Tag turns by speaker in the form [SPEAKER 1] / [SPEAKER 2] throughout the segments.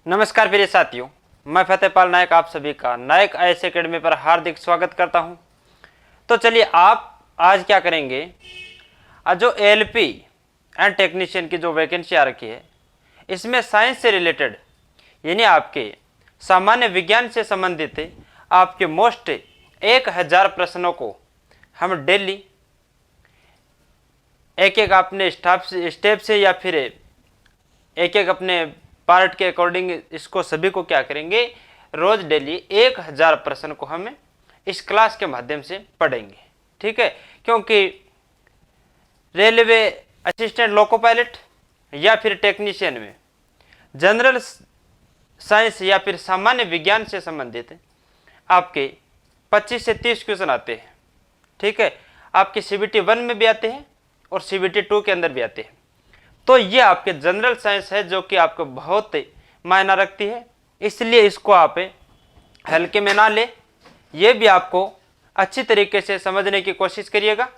[SPEAKER 1] नमस्कार प्रिय साथियों, मैं फतेहपाल नायक आप सभी का नायक आईएएस एकेडमी पर हार्दिक स्वागत करता हूं। तो चलिए आप आज क्या करेंगे, जो एलपी एंड टेक्नीशियन की जो वैकेंसी आ रखी है इसमें साइंस से रिलेटेड यानी आपके सामान्य विज्ञान से संबंधित आपके मोस्ट 1000 प्रश्नों को हम डेली एक एक अपने स्टेप से या फिर एक एक अपने पार्ट के अकॉर्डिंग इसको सभी को क्या करेंगे, रोज डेली 1000 प्रश्न को हम इस क्लास के माध्यम से पढ़ेंगे। ठीक है, क्योंकि रेलवे असिस्टेंट लोको पायलट या फिर टेक्नीशियन में जनरल साइंस या फिर सामान्य विज्ञान से संबंधित आपके 25 से 30 क्वेश्चन आते हैं। ठीक है, आपके CBT 1 में भी आते हैं और CBT 2 के अंदर भी आते हैं। तो ये आपके जनरल साइंस है जो कि आपको बहुत मायना रखती है, इसलिए इसको आप हल्के में ना ले, ये भी आपको अच्छी तरीके से समझने की कोशिश करिएगा।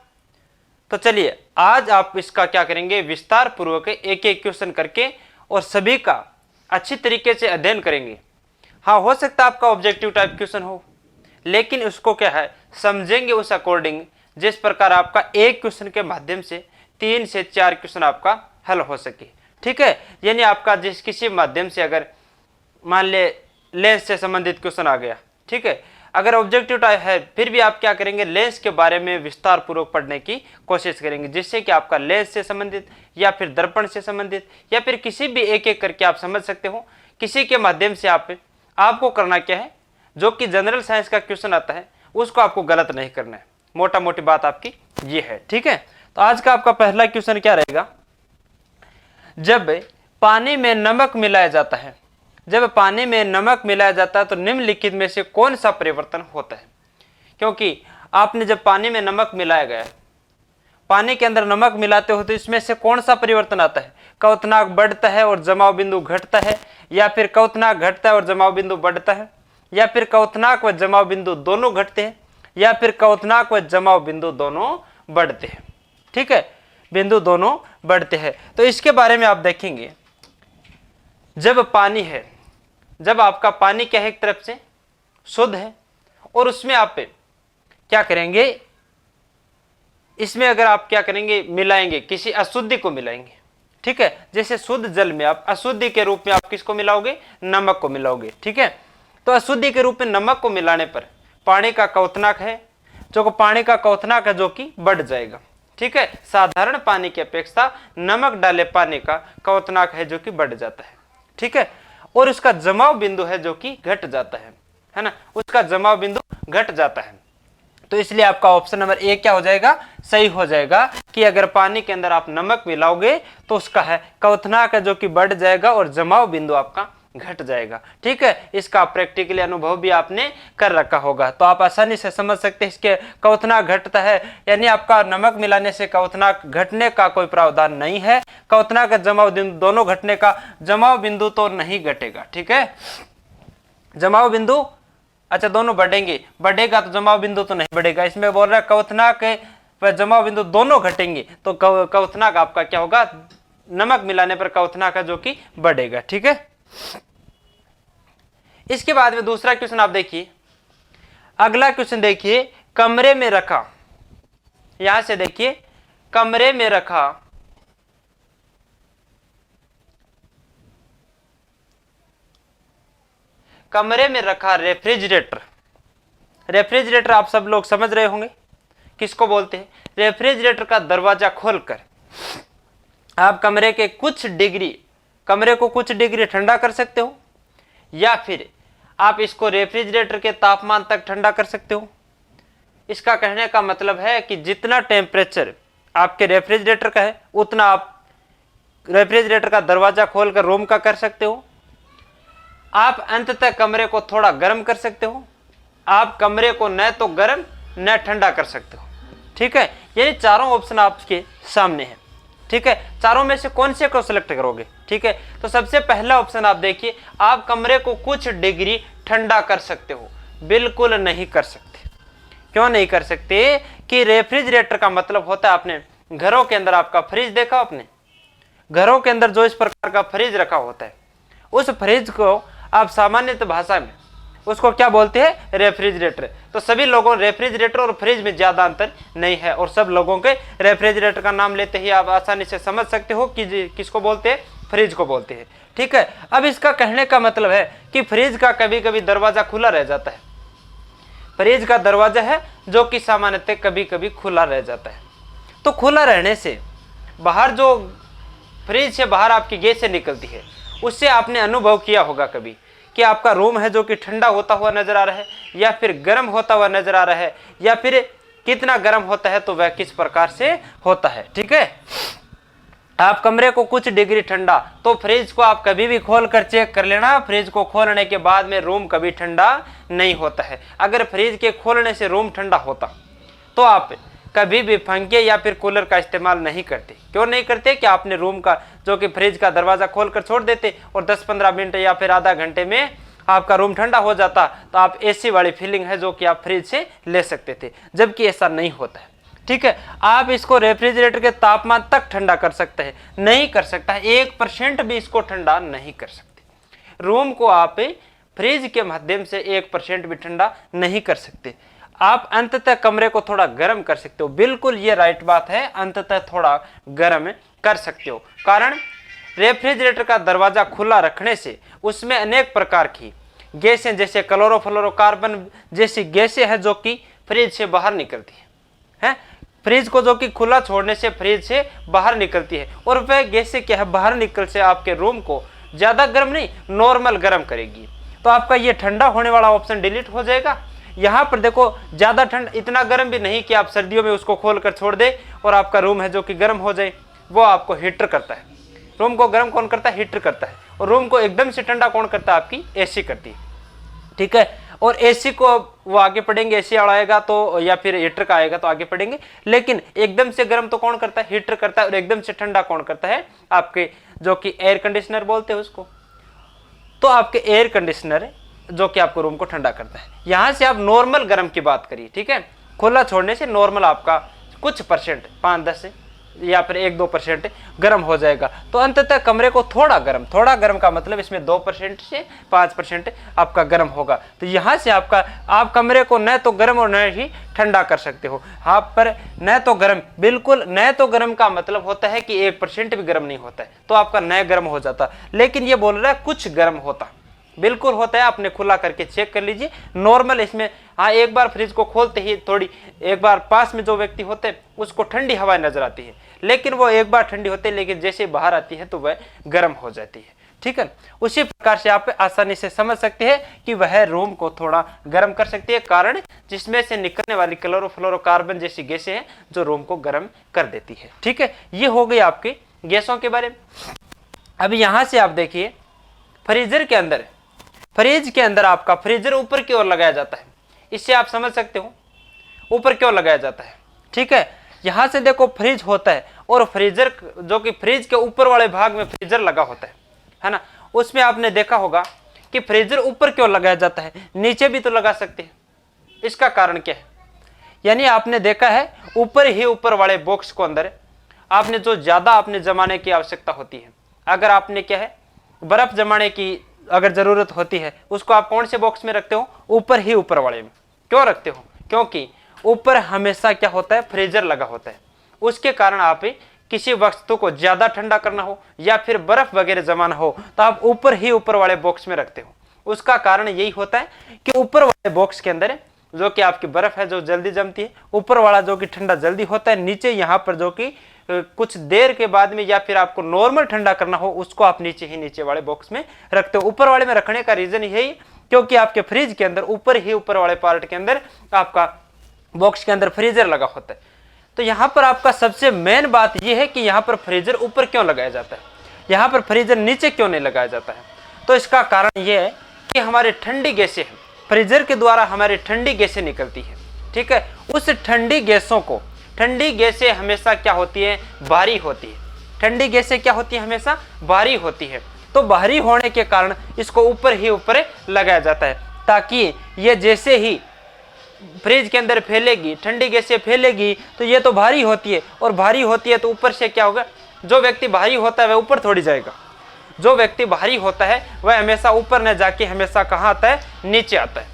[SPEAKER 1] तो चलिए आज आप इसका क्या करेंगे, विस्तार पूर्वक एक एक क्वेश्चन करके और सभी का अच्छी तरीके से अध्ययन करेंगे। हाँ, हो सकता है आपका ऑब्जेक्टिव टाइप क्वेश्चन हो, लेकिन उसको क्या है समझेंगे उस अकॉर्डिंग जिस प्रकार आपका एक क्वेश्चन के माध्यम से 3 से 4 क्वेश्चन आपका हल हो सके। ठीक है, यानी आपका जिस किसी माध्यम से अगर मान ले लेंस से संबंधित क्वेश्चन आ गया, ठीक है, अगर ऑब्जेक्टिव टाइप है फिर भी आप क्या करेंगे, लेंस के बारे में विस्तार पूर्वक पढ़ने की कोशिश करेंगे, जिससे कि आपका लेंस से संबंधित या फिर दर्पण से संबंधित या फिर किसी भी एक एक करके आप समझ सकते हो। किसी के माध्यम से आपको करना क्या है, जो कि जनरल साइंस का क्वेश्चन आता है उसको आपको गलत नहीं करना है। मोटा मोटी बात आपकी ये है। ठीक है, तो आज का आपका पहला क्वेश्चन क्या रहेगा, जब पानी में नमक मिलाया जाता है, जब पानी में नमक मिलाया जाता है तो निम्नलिखित में से कौन सा परिवर्तन होता है। क्योंकि आपने जब पानी में नमक मिलाया गया, पानी के अंदर नमक मिलाते हो तो इसमें से कौन सा परिवर्तन आता है, क्वथनांक बढ़ता है और जमाव बिंदु घटता है, या फिर क्वथनांक घटता है और जमाव बिंदु बढ़ता है, या फिर क्वथनांक व जमाव बिंदु दोनों घटते हैं, या फिर क्वथनांक व जमाव बिंदु दोनों बढ़ते हैं। ठीक है, बिंदु दोनों बढ़ते हैं। तो इसके बारे में आप देखेंगे, जब पानी है, जब आपका पानी क्या है एक तरफ से शुद्ध है और उसमें आप क्या करेंगे, इसमें अगर आप क्या करेंगे मिलाएंगे, किसी अशुद्धि को मिलाएंगे। ठीक है, जैसे शुद्ध जल में आप अशुद्धि के रूप में आप किसको मिलाओगे, नमक को मिलाओगे। ठीक है, तो अशुद्धि के रूप में नमक को मिलाने पर पानी का क्वथनांक है, जो पानी का क्वथनांक है जो कि बढ़ जाएगा। ठीक है, साधारण पानी की अपेक्षा नमक डाले पानी का क्वथनांक है जो कि बढ़ जाता है। ठीक है, और उसका जमाव बिंदु है जो कि घट जाता है ना, उसका जमाव बिंदु घट जाता है। तो इसलिए आपका ऑप्शन नंबर ए क्या हो जाएगा, सही हो जाएगा कि अगर पानी के अंदर आप नमक मिलाओगे तो उसका है क्वथनांक है जो कि बढ़ जाएगा और जमाव बिंदु आपका घट जाएगा। ठीक है, इसका प्रैक्टिकली अनुभव भी आपने कर रखा होगा, तो आप आसानी से समझ सकते हैं इसके क्वथनांक घटता है, यानी आपका नमक मिलाने से क्वथनांक घटने का कोई प्रावधान नहीं है। क्वथनांक का जमाव बिंदु दोनों घटने का, जमाव बिंदु तो नहीं घटेगा। ठीक है, जमाव बिंदु अच्छा दोनों बढ़ेंगे, बढ़ेगा तो जमाव बिंदु तो नहीं बढ़ेगा। इसमें बोल रहा है क्वथनांक व जमाव बिंदु दोनों घटेंगे, तो क्वथनांक आपका क्या होगा, नमक मिलाने पर क्वथनांक जो कि बढ़ेगा। ठीक है, इसके बाद में दूसरा क्वेश्चन आप देखिए, अगला क्वेश्चन देखिए, कमरे में रखा, यहां से देखिए, कमरे में रखा रेफ्रिजरेटर, रेफ्रिजरेटर आप सब लोग समझ रहे होंगे किसको बोलते हैं। रेफ्रिजरेटर का दरवाजा खोलकर आप कमरे को कुछ डिग्री ठंडा कर सकते हो, या फिर आप इसको रेफ्रिजरेटर के तापमान तक ठंडा कर सकते हो। इसका कहने का मतलब है कि जितना टेम्परेचर आपके रेफ्रिजरेटर का है उतना आप रेफ्रिजरेटर का दरवाजा खोलकर रूम का कर सकते हो। आप अंततः कमरे को थोड़ा गर्म कर सकते हो, आप कमरे को न तो गर्म न ठंडा कर सकते हो। ठीक है, यानी चारों ऑप्शन आपके सामने हैं। ठीक है, चारों में से कौन से को सिलेक्ट करोगे। ठीक है, तो सबसे पहला ऑप्शन आप देखिए, आप कमरे को कुछ डिग्री ठंडा कर सकते हो। बिल्कुल नहीं कर सकते। क्यों नहीं कर सकते, कि रेफ्रिजरेटर का मतलब होता है, आपने घरों के अंदर आपका फ्रिज देखा, आपने घरों के अंदर जो इस प्रकार का फ्रिज रखा होता है उस फ्रिज को आप सामान्य भाषा में उसको क्या बोलते हैं, रेफ्रिजरेटर। तो सभी लोगों रेफ्रिजरेटर और फ्रिज में ज्यादा अंतर नहीं है, और सब लोगों के रेफ्रिजरेटर का नाम लेते ही आप आसानी से समझ सकते हो कि किसको बोलते हैं, फ्रिज को बोलते हैं। ठीक है, अब इसका कहने का मतलब है कि फ्रिज का कभी कभी दरवाजा खुला रह जाता है। फ्रिज का दरवाजा है जो कि सामान्यतः कभी कभी खुला रह जाता है। तो खुला रहने से बाहर जो फ्रिज से बाहर आपकी गैसें निकलती है, उससे आपने अनुभव किया होगा कभी कि आपका रूम है जो कि ठंडा होता हुआ नजर आ रहा है, या फिर गर्म होता हुआ नजर आ रहा है, या फिर कितना गर्म होता है तो वह किस प्रकार से होता है। ठीक है, आप कमरे को कुछ डिग्री ठंडा, तो फ्रिज को आप कभी भी खोल कर चेक कर लेना, फ्रिज को खोलने के बाद में रूम कभी ठंडा नहीं होता है। अगर फ्रिज के खोलने से रूम ठंडा होता तो आप कभी भी पंखे या फिर कूलर का इस्तेमाल नहीं करते। क्यों नहीं करते कि आपने रूम का जो कि फ्रिज का दरवाजा खोलकर छोड़ देते और 10-15 मिनट या फिर आधा घंटे में आपका रूम ठंडा हो जाता, तो आप एसी वाली फीलिंग है जो कि आप फ्रिज से ले सकते थे, जबकि ऐसा नहीं होता है। ठीक है, आप इसको रेफ्रिजरेटर के तापमान तक ठंडा कर सकते हैं, नहीं कर सकता है, 1% भी इसको ठंडा नहीं कर सकते। रूम को आप फ्रिज के माध्यम से 1% भी ठंडा नहीं कर सकते। आप अंततः कमरे को थोड़ा गर्म कर सकते हो, बिल्कुल ये राइट बात है, अंततः थोड़ा गर्म कर सकते हो। कारण रेफ्रिजरेटर का दरवाजा खुला रखने से उसमें अनेक प्रकार की गैसें जैसे क्लोरोफ्लोरोकार्बन जैसी गैसें हैं जो कि फ्रिज से बाहर निकलती है। फ्रिज को जो कि खुला छोड़ने से फ्रिज से बाहर निकलती है, और वह गैसें क्या है, बाहर निकल से आपके रूम को ज्यादा गर्म नहीं, नॉर्मल गर्म करेगी। तो आपका ये ठंडा होने वाला ऑप्शन डिलीट हो जाएगा। यहाँ पर देखो, ज्यादा ठंड, इतना गर्म भी नहीं कि आप सर्दियों में उसको खोल कर छोड़ दे और आपका रूम है जो कि गर्म हो जाए। वो आपको हीटर करता है। रूम को गर्म कौन करता है, हीटर करता है। और रूम को एकदम से ठंडा कौन करता है, आपकी एसी करती है। ठीक है, और एसी को वो आगे पढ़ेंगे, एसी वाला आएगा तो, या फिर हीटर का आएगा तो आगे पढ़ेंगे। लेकिन एकदम से गर्म तो कौन करता है, हीटर करता है। और एकदम से ठंडा कौन करता है, आपके जो कि एयर कंडीशनर बोलते हैं उसको। तो आपके एयर कंडीशनर जो कि आपको रूम को ठंडा करता है। यहां से आप नॉर्मल गर्म की बात करिए। ठीक है, खुला छोड़ने से नॉर्मल आपका कुछ परसेंट 5-10 या फिर 1-2% गर्म हो जाएगा। तो अंततः कमरे को थोड़ा गर्म का मतलब इसमें 2% से 5% आपका गर्म होगा। तो यहाँ से आप कमरे को न तो गर्म और न ही ठंडा कर सकते हो। आप पर न तो गर्म, बिल्कुल न तो गर्म का मतलब होता है कि 1% भी गर्म नहीं होता है, तो आपका न गर्म हो जाता। लेकिन ये बोल रहा है कुछ गर्म होता, बिल्कुल होता है। आपने खुला करके चेक कर लीजिए, नॉर्मल इसमें। हाँ, एक बार फ्रिज को खोलते ही थोड़ी, एक बार पास में जो व्यक्ति होते हैं उसको ठंडी हवा नजर आती है, लेकिन वो एक बार ठंडी होती है, लेकिन जैसे बाहर आती है तो वह गर्म हो जाती है। ठीक है, उसी प्रकार से आप आसानी से समझ सकते हैं कि वह रूम को थोड़ा गर्म कर सकती है, कारण जिसमें से निकलने वाली क्लोरोफ्लोरोकार्बन जैसी गैसें हैं जो रूम को गर्म कर देती है। ठीक है, ये हो गई आपकी गैसों के बारे में। अब यहां से आप देखिए, फ्रिज के अंदर आपका फ्रीजर ऊपर की ओर लगाया जाता है। इससे आप समझ सकते हो ऊपर की ओर लगाया जाता है। ठीक है, यहां से देखो फ्रिज होता है, और फ्रीजर जो कि फ्रिज के ऊपर वाले भाग में फ्रीजर लगा होता है ना। उसमें आपने देखा होगा कि फ्रीजर ऊपर की ओर लगाया जाता है, नीचे भी तो लगा सकते हैं। इसका कारण क्या है, यानी आपने देखा है ऊपर वाले बॉक्स को अंदर आपने जो ज्यादा आपने जमाने की आवश्यकता होती है, अगर आपने क्या है बर्फ जमाने की अगर जरूरत होती है, उसको आप कौन से बॉक्स में रखते हो, ऊपर वाले में। क्यों रखते हो, क्योंकि ऊपर हमेशा क्या होता है, फ्रीजर लगा होता है। उसके कारण आप किसी वस्तु को ज्यादा ठंडा करना हो या फिर बर्फ वगैरह जमाना हो तो आप ऊपर वाले बॉक्स में रखते हो। उसका कारण यही होता है कि ऊपर वाले बॉक्स के अंदर जो कि आपकी बर्फ है जो जल्दी जमती है, ऊपर वाला जो कि ठंडा जल्दी होता है, नीचे यहाँ पर जो कि कुछ देर के बाद में या फिर आपको नॉर्मल ठंडा करना हो उसको आप नीचे वाले बॉक्स में रखते हो। ऊपर वाले में रखने का रीजन यही, क्योंकि आपके फ्रिज के अंदर ऊपर वाले पार्ट के अंदर आपका बॉक्स के अंदर फ्रीजर लगा होता है। तो यहाँ पर आपका सबसे मेन बात यह है कि यहाँ पर फ्रीजर ऊपर क्यों लगाया जाता है, यहाँ पर फ्रीजर नीचे क्यों नहीं लगाया जाता है। तो इसका कारण यह है कि हमारी ठंडी गैसें फ्रीजर के द्वारा हमारी ठंडी गैसें निकलती है। ठीक है, उस ठंडी गैसें हमेशा क्या होती है, भारी होती है। ठंडी गैसें क्या होती है, हमेशा भारी होती है। तो भारी होने के कारण इसको ऊपर लगाया जाता है, ताकि ये जैसे ही फ्रिज के अंदर फैलेगी, ठंडी गैसें फैलेगी, तो ये तो भारी होती है, और भारी होती है तो ऊपर से क्या होगा, जो व्यक्ति भारी होता है वह ऊपर थोड़ी जाएगा, जो व्यक्ति भारी होता है वह हमेशा ऊपर न जाके हमेशा कहाँ आता है, नीचे आता है।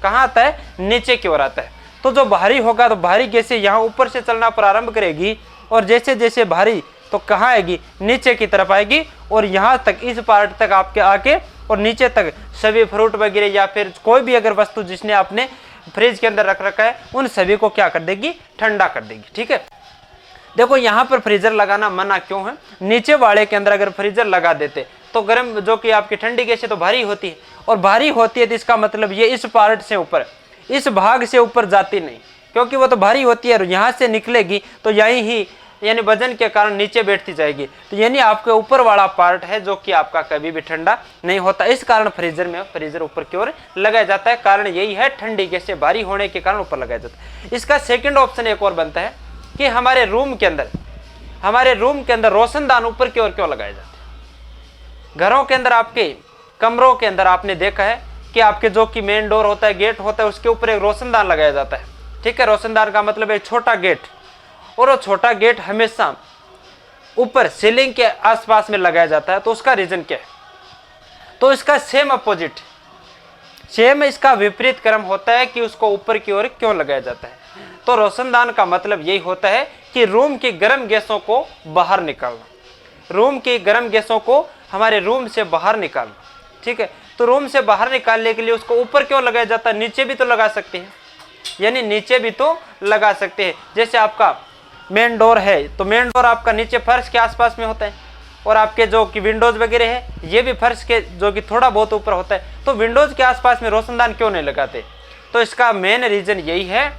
[SPEAKER 1] कहाँ आता है, नीचे की ओर आता है। तो जो भारी होगा तो भारी गैसें यहाँ ऊपर से चलना प्रारंभ करेगी और जैसे जैसे भारी तो कहाँ आएगी, नीचे की तरफ आएगी और यहाँ तक इस पार्ट तक आपके आके और नीचे तक सभी फ्रूट वगैरह या फिर कोई भी अगर वस्तु जिसने आपने फ्रिज के अंदर रख रखा है उन सभी को क्या कर देगी, ठंडा कर देगी। ठीक है, देखो यहाँ पर फ्रीजर लगाना मना क्यों है, नीचे वाले के अंदर अगर फ्रीजर लगा देते तो गर्म जो कि आपकी ठंडी गैसें तो भारी होती है और भारी होती है तो इसका मतलब ये इस पार्ट से ऊपर, इस भाग से ऊपर जाती नहीं, क्योंकि वो तो भारी होती है और यहाँ से निकलेगी तो यहीं ही यानी वजन के कारण नीचे बैठती जाएगी। तो यानी आपके ऊपर वाला पार्ट है जो कि आपका कभी भी ठंडा नहीं होता। इस कारण फ्रीजर ऊपर की ओर लगाया जाता है। कारण यही है, ठंडी गैसें भारी होने के कारण ऊपर लगाया जाता है। इसका सेकंड ऑप्शन एक और बनता है कि हमारे रूम के अंदर रोशनदान ऊपर की ओर क्यों लगाए जाते हैं। घरों के अंदर, आपके कमरों के अंदर आपने देखा है कि आपके जो कि मेन डोर होता है, गेट होता है, उसके ऊपर एक रोशनदान लगाया जाता है। ठीक है, रोशनदान का मतलब एक छोटा गेट, और वो छोटा गेट हमेशा ऊपर सीलिंग के आसपास में लगाया जाता है। तो उसका रीजन क्या है, तो इसका सेम इसका विपरीत क्रम होता है कि उसको ऊपर की ओर क्यों लगाया जाता है। तो रोशनदान का मतलब यही होता है कि रूम की गर्म गैसों को बाहर निकालना, रूम की गर्म गैसों को हमारे रूम से बाहर निकालना। ठीक है, तो रूम से बाहर निकालने के लिए उसको ऊपर क्यों लगाया जाता है, नीचे भी तो लगा सकते हैं, यानी नीचे भी तो लगा सकते हैं। जैसे आपका मेन डोर है तो मेन डोर आपका नीचे फर्श के आसपास में होता है और आपके जो कि विंडोज वगैरह है ये भी फर्श के जो कि थोड़ा बहुत ऊपर होता है। तो विंडोज के आसपास में रोशनदान क्यों नहीं लगाते, तो इसका मेन रीजन यही है,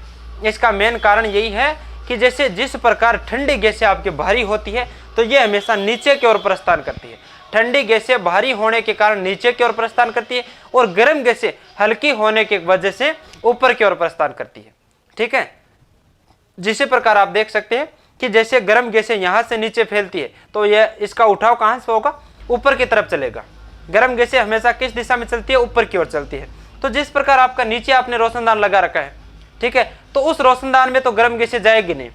[SPEAKER 1] इसका मेन कारण यही है कि जैसे जिस प्रकार ठंडी गैसें आपकी भारी होती है तो ये हमेशा नीचे की ओर प्रस्थान करती है। ठंडी गैसें भारी होने के कारण नीचे की ओर प्रस्थान करती है और गर्म गैसें हल्की होने की वजह से ऊपर की ओर प्रस्थान करती है। ठीक है, जिसी प्रकार आप देख सकते हैं कि जैसे गर्म गैसें यहाँ से नीचे फैलती है तो यह इसका उठाव कहाँ से होगा, ऊपर की तरफ चलेगा। गर्म गैसें हमेशा किस दिशा में चलती है, ऊपर की ओर चलती है। तो जिस प्रकार आपका नीचे आपने रोशनदान लगा रखा है, ठीक है, तो उस रोशनदान में तो गर्म गैसें जाएगी नहीं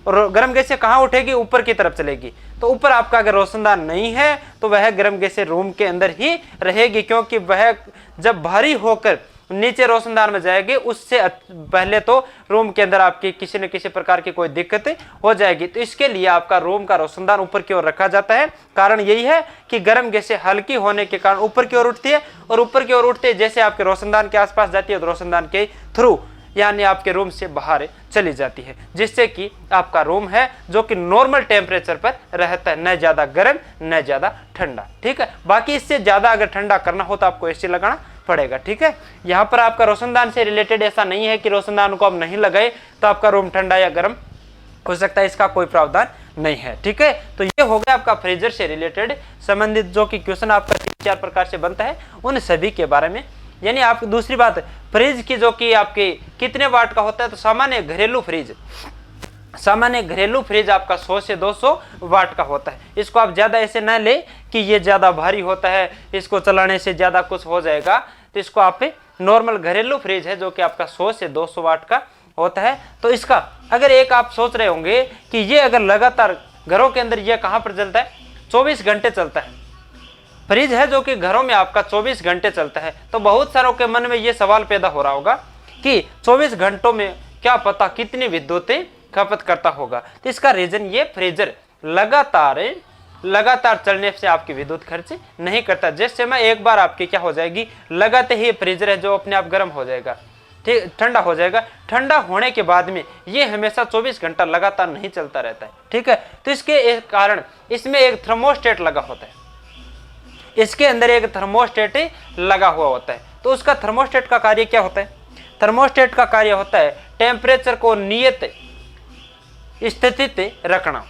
[SPEAKER 1] और गर्म गैसें कहाँ उठेगी, ऊपर की तरफ चलेगी। तो ऊपर आपका अगर रोशनदान नहीं है तो वह गर्म गैसें रूम के अंदर ही रहेगी, क्योंकि वह जब भारी होकर नीचे रोशनदान में जाएगी उससे पहले तो रूम के अंदर आपकी किसी न किसी प्रकार की कोई दिक्कत हो जाएगी। तो इसके लिए आपका रूम का रोशनदान ऊपर की ओर रखा जाता है। कारण यही है कि गर्म गैसें हल्की होने के कारण ऊपर की ओर उठती है और ऊपर की ओर उठते जैसे आपके रोशनदान के आसपास जाती है तो रोशनदान के थ्रू यानी आपके रूम से बाहर चली जाती है, जिससे कि आपका रूम है जो कि नॉर्मल टेम्परेचर पर रहता है, न ज़्यादा गर्म न ज़्यादा ठंडा। ठीक है, बाकी इससे ज़्यादा अगर ठंडा करना हो तो आपको एसी लगाना पड़ेगा। ठीक है, यहाँ पर आपका रोशनदान से रिलेटेड ऐसा नहीं है कि रोशनदान को आप नहीं लगाए तो आपका रूम ठंडा या गर्म हो सकता है, इसका कोई प्रावधान नहीं है। ठीक है, तो ये हो गया आपका फ्रीजर से रिलेटेड संबंधित जो कि क्वेश्चन आपका 3-4 प्रकार से बनता है उन सभी के बारे में। यानी आप दूसरी बात, फ्रिज की जो कि आपके कितने वाट का होता है, तो सामान्य घरेलू फ्रिज आपका 100 से 200 वाट का होता है। इसको आप ज़्यादा ऐसे ना ले कि ये ज़्यादा भारी होता है, इसको चलाने से ज़्यादा कुछ हो जाएगा। तो इसको आप नॉर्मल घरेलू फ्रिज है जो कि आपका 100 से 200 वाट का होता है। तो इसका अगर एक आप सोच रहे होंगे कि ये अगर लगातार घरों के अंदर ये कहाँ पर चलता है, 24 घंटे चलता है, फ्रिज है जो कि घरों में आपका 24 घंटे चलता है, तो बहुत सारों के मन में ये सवाल पैदा हो रहा होगा कि 24 घंटों में क्या पता कितनी विद्युत खपत करता होगा। तो इसका रीजन ये फ्रीजर लगातार चलने से आपकी विद्युत खर्च नहीं करता। जैसे में एक बार आपकी क्या हो जाएगी, लगाते ही फ्रीजर है जो अपने आप गर्म हो जाएगा, ठीक, ठंडा हो जाएगा। ठंडा होने के बाद में ये हमेशा 24 घंटा लगातार नहीं चलता रहता है। ठीक है, तो इसके एक कारण इसमें एक थर्मोस्टेट लगा होता है, इसके अंदर एक थर्मोस्टेट लगा हुआ होता है। तो उसका थर्मोस्टेट का कार्य क्या होता है, थर्मोस्टेट का कार्य होता है टेम्परेचर को नियत स्थिति रखना।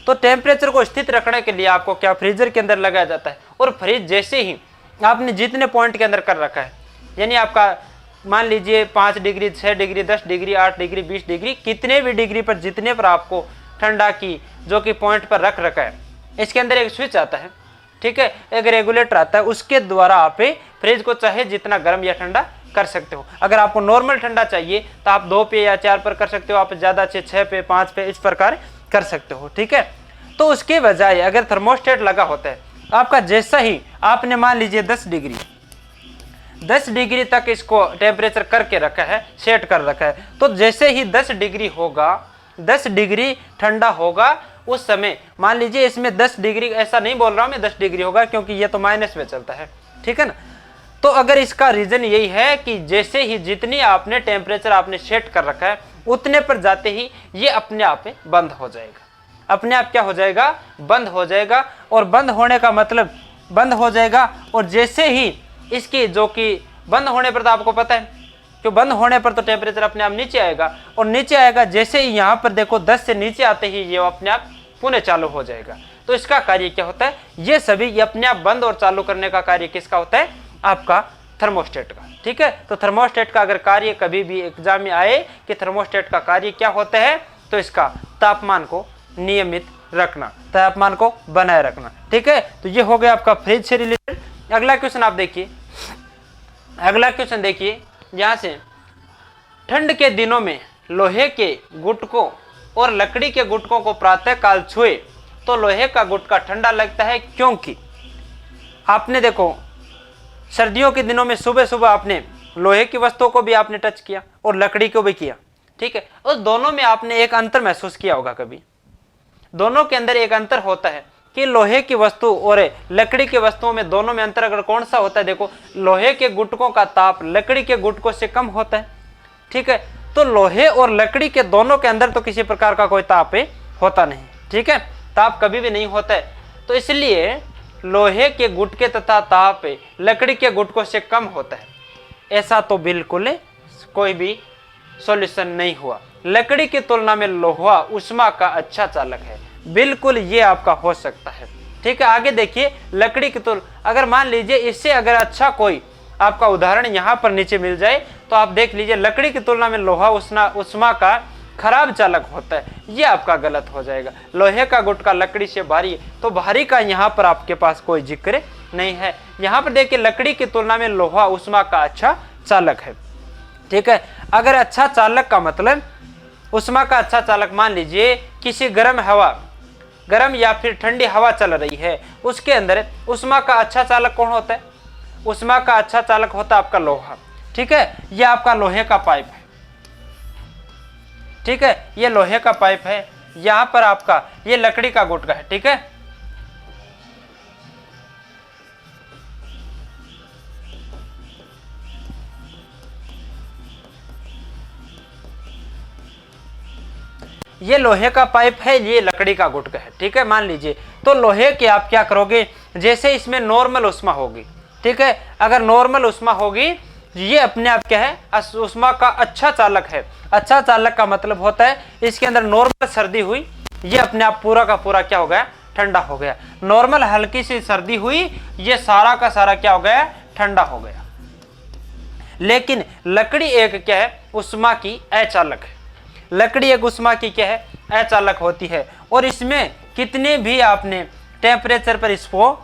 [SPEAKER 1] तो टेम्परेचर को स्थित रखने के लिए आपको क्या फ्रीजर के अंदर लगाया जाता है। और फ्रिज जैसे ही आपने जितने पॉइंट के अंदर कर रखा है, यानी आपका मान लीजिए 5 degree, 6 degree, 10 degree, 8 degree, 20 degree, कितने भी डिग्री पर जितने पर आपको ठंडा की जो कि पॉइंट पर रख रखा है, इसके अंदर एक स्विच आता है, ठीक है, एक रेगुलेटर आता है, उसके द्वारा आप फ्रिज को चाहे जितना गर्म या ठंडा कर सकते हो। अगर आपको नॉर्मल ठंडा चाहिए तो आप 2 पे या 4 पर कर सकते हो, आप ज़्यादा अच्छे 6 पे, 5 पे, इस प्रकार कर सकते हो। ठीक है, तो उसके बजाय अगर थर्मोस्टेट लगा होता है आपका जैसा ही आपने मान लीजिए 10 डिग्री तक इसको टेम्परेचर करके रखा है, सेट कर रखा है, तो जैसे ही 10 डिग्री होगा, 10 डिग्री ठंडा होगा, उस समय मान लीजिए इसमें 10 डिग्री, ऐसा नहीं बोल रहा हूं मैं 10 डिग्री होगा क्योंकि ये तो माइनस में चलता है, ठीक है ना। तो अगर इसका रीजन यही है कि जैसे ही जितनी आपने टेम्परेचर आपने सेट कर रखा है उतने पर जाते ही ये अपने आप बंद हो जाएगा, अपने आप क्या हो जाएगा, बंद हो जाएगा। और बंद होने का मतलब बंद हो जाएगा, और जैसे ही इसकी जो कि बंद होने पर तो आपको पता है कि बंद होने पर तो टेम्परेचर अपने आप नीचे आएगा, और नीचे आएगा जैसे ही यहाँ पर देखो 10 से नीचे आते ही ये अपने आप पुनः चालू हो जाएगा। तो इसका कार्य क्या होता है, ये सभी ये अपने आप बंद और चालू करने का कार्य किसका होता है, आपका थर्मोस्टेट का, ठीक है। तो थर्मोस्टेट का अगर कार्य कभी भी एग्जाम में आए कि थर्मोस्टेट का कार्य क्या होता है, तो इसका तापमान को नियमित रखना, तापमान को बनाए रखना, ठीक है। तो ये हो गया आपका फ्रिज से रिलेटेड। अगला क्वेश्चन आप देखिए, अगला क्वेश्चन देखिए यहाँ से, ठंड के दिनों में लोहे के गुटकों और लकड़ी के गुटकों को प्रातः काल छुए तो लोहे का गुटका ठंडा लगता है, क्योंकि आपने देखो सर्दियों के दिनों में सुबह सुबह आपने लोहे की वस्तुओं को भी आपने टच किया और लकड़ी को भी किया, ठीक है। उस दोनों में आपने एक अंतर महसूस किया होगा कभी, दोनों के अंदर एक अंतर होता है कि लोहे की वस्तु और लकड़ी की वस्तुओं में, दोनों में अंतर अगर कौन सा होता है, देखो लोहे के गुटकों का ताप लकड़ी के गुटकों से कम होता है, ठीक है। तो लोहे और लकड़ी के दोनों के अंदर तो किसी प्रकार का कोई ताप होता नहीं, ठीक है, ताप कभी भी नहीं होता है। तो इसलिए लोहे के गुटके तथा ताप लकड़ी के गुटकों से कम होता है, ऐसा तो बिल्कुल कोई भी सॉल्यूशन नहीं हुआ। लकड़ी की तुलना में लोहा ऊष्मा का अच्छा चालक है, बिल्कुल ये आपका हो सकता है, ठीक है। आगे देखिए, लकड़ी की तुलना, अगर मान लीजिए इससे अगर अच्छा कोई आपका उदाहरण यहाँ पर नीचे मिल जाए तो आप देख लीजिए, लकड़ी की तुलना में लोहा ऊष्मा का खराब चालक होता है, ये आपका गलत हो जाएगा। लोहे का गुटका लकड़ी से भारी है, तो भारी का यहाँ पर आपके पास कोई जिक्र नहीं है। यहाँ पर देखिए, लकड़ी की तुलना में लोहा ऊष्मा का अच्छा चालक है, ठीक है। अगर अच्छा चालक का मतलब ऊष्मा का अच्छा चालक, मान लीजिए किसी गर्म हवा, गर्म या फिर ठंडी हवा चल रही है, उसके अंदर ऊष्मा का अच्छा चालक कौन होता है, ऊष्मा का अच्छा चालक होता है आपका लोहा, ठीक है। यह आपका लोहे का पाइप है, ठीक है, ये लोहे का पाइप है, यहां पर आपका ये लकड़ी का गुटका है, ठीक है। ये लोहे का पाइप है, ये लकड़ी का गुटका है, ठीक है, मान लीजिए। तो लोहे के आप क्या करोगे, जैसे इसमें नॉर्मल ऊष्मा होगी, ठीक है, अगर नॉर्मल ऊष्मा होगी, ये अपने आप क्या है, ऊष्मा का अच्छा चालक है। अच्छा चालक का मतलब होता है इसके अंदर नॉर्मल सर्दी हुई, ये अपने आप पूरा का पूरा क्या हो गया, ठंडा हो गया। नॉर्मल हल्की सी सर्दी हुई, ये सारा का सारा क्या हो गया, ठंडा हो गया। लेकिन लकड़ी एक क्या है, ऊष्मा की अचालक है, लकड़ी एक ऊष्मा की क्या है, अचालक होती है। और इसमें कितने भी आपने टेम्परेचर पर इसको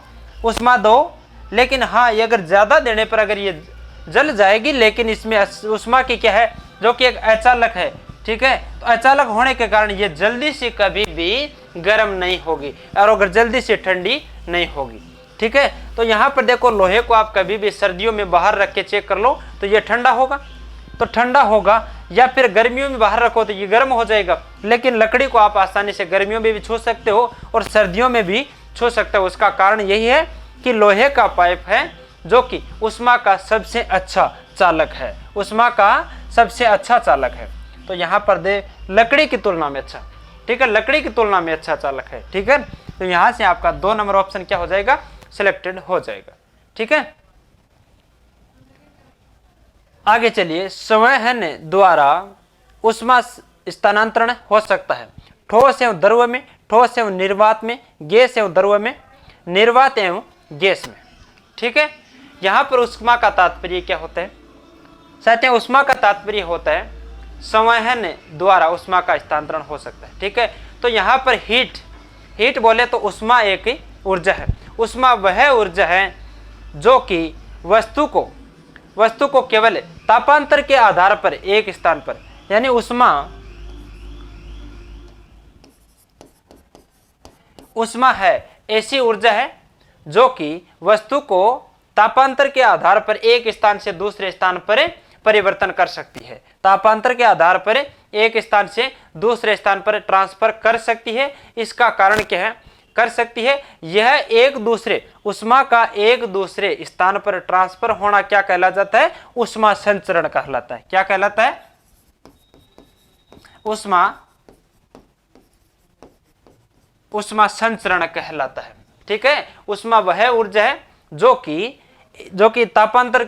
[SPEAKER 1] ऊष्मा दो, लेकिन हाँ, ये अगर ज़्यादा देने पर अगर ये जल जाएगी, लेकिन इसमें ऊष्मा की क्या है, जो कि एक अचालक है, ठीक है। तो अचालक होने के कारण ये जल्दी से कभी भी गर्म नहीं होगी और अगर जल्दी से ठंडी नहीं होगी, ठीक है। तो यहाँ पर देखो, लोहे को आप कभी भी सर्दियों में बाहर रख के चेक कर लो तो ये ठंडा होगा, तो ठंडा होगा, या फिर गर्मियों में बाहर रखो तो ये गर्म हो जाएगा। लेकिन लकड़ी को आप आसानी से गर्मियों में भी छू सकते हो और सर्दियों में भी छू सकते हो। उसका कारण यही है कि लोहे का पाइप है जो कि ऊष्मा का सबसे अच्छा चालक है, ऊष्मा का सबसे अच्छा चालक है। तो यहाँ पर दे लकड़ी की तुलना में अच्छा, ठीक है, लकड़ी की तुलना में अच्छा चालक है, ठीक है। तो यहाँ से आपका 2 नंबर ऑप्शन क्या हो जाएगा, सिलेक्टेड हो जाएगा, ठीक है। आगे चलिए, संवहन द्वारा ऊष्मा स्थानांतरण हो सकता है ठोस एवं द्रव में, ठोस एवं निर्वात में, गैस एवं द्रव में, निर्वात एवं गैस में, ठीक है। यहाँ पर ऊष्मा का तात्पर्य क्या होता है, साथियों, ऊष्मा का तात्पर्य होता है संवहन द्वारा ऊष्मा का स्थानांतरण हो सकता है, ठीक है। तो यहाँ पर हीट बोले तो ऊष्मा एक ऊर्जा है। ऊष्मा वह ऊर्जा है जो कि वस्तु को केवल तापांतर के आधार पर एक स्थान पर, यानी ऊष्मा है ऐसी ऊर्जा है जो कि वस्तु को तापांतर के आधार पर एक स्थान से दूसरे स्थान पर परिवर्तन कर सकती है। तापांतर के आधार पर एक स्थान से दूसरे स्थान पर ट्रांसफर कर सकती है। इसका कारण क्या है? कर सकती है, यह एक दूसरे उष्मा का एक दूसरे स्थान पर ट्रांसफर होना क्या कहला जाता है? उष्मा संचरण कहलाता है। क्या कहलाता है? उष्मा संचरण कहलाता है। ठीक है, उष्मा वह ऊर्जा है जो कि तापांतर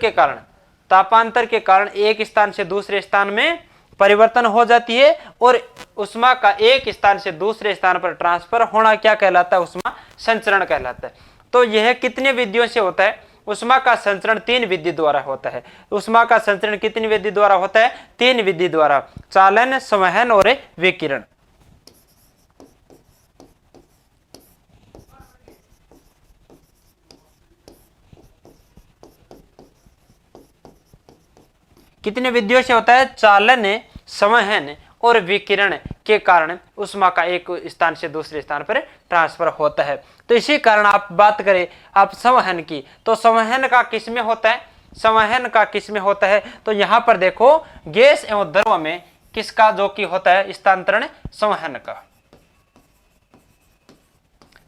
[SPEAKER 1] के कारण एक स्थान से दूसरे स्थान में परिवर्तन हो जाती है और उष्मा का एक स्थान से दूसरे स्थान पर ट्रांसफर होना क्या कहलाता है? उष्मा संचरण कहलाता है। तो यह कितने विधियों से होता है? उष्मा का संचरण 3 विधि द्वारा होता है। उष्मा का संचरण कितनी विधि द्वारा होता है? 3 विधि द्वारा, चालन, संवहन और विकिरण। कितने विधियों से होता है? चालन, संवहन और विकिरण के कारण उष्मा का एक स्थान से दूसरे स्थान पर ट्रांसफर होता है। तो इसी कारण आप बात करें आप संवहन की, तो संवहन का किस में होता है? संवहन का किस में होता है? तो यहां पर देखो, गैस एवं द्रव में किसका जो कि होता है? स्थानांतरण संवहन का।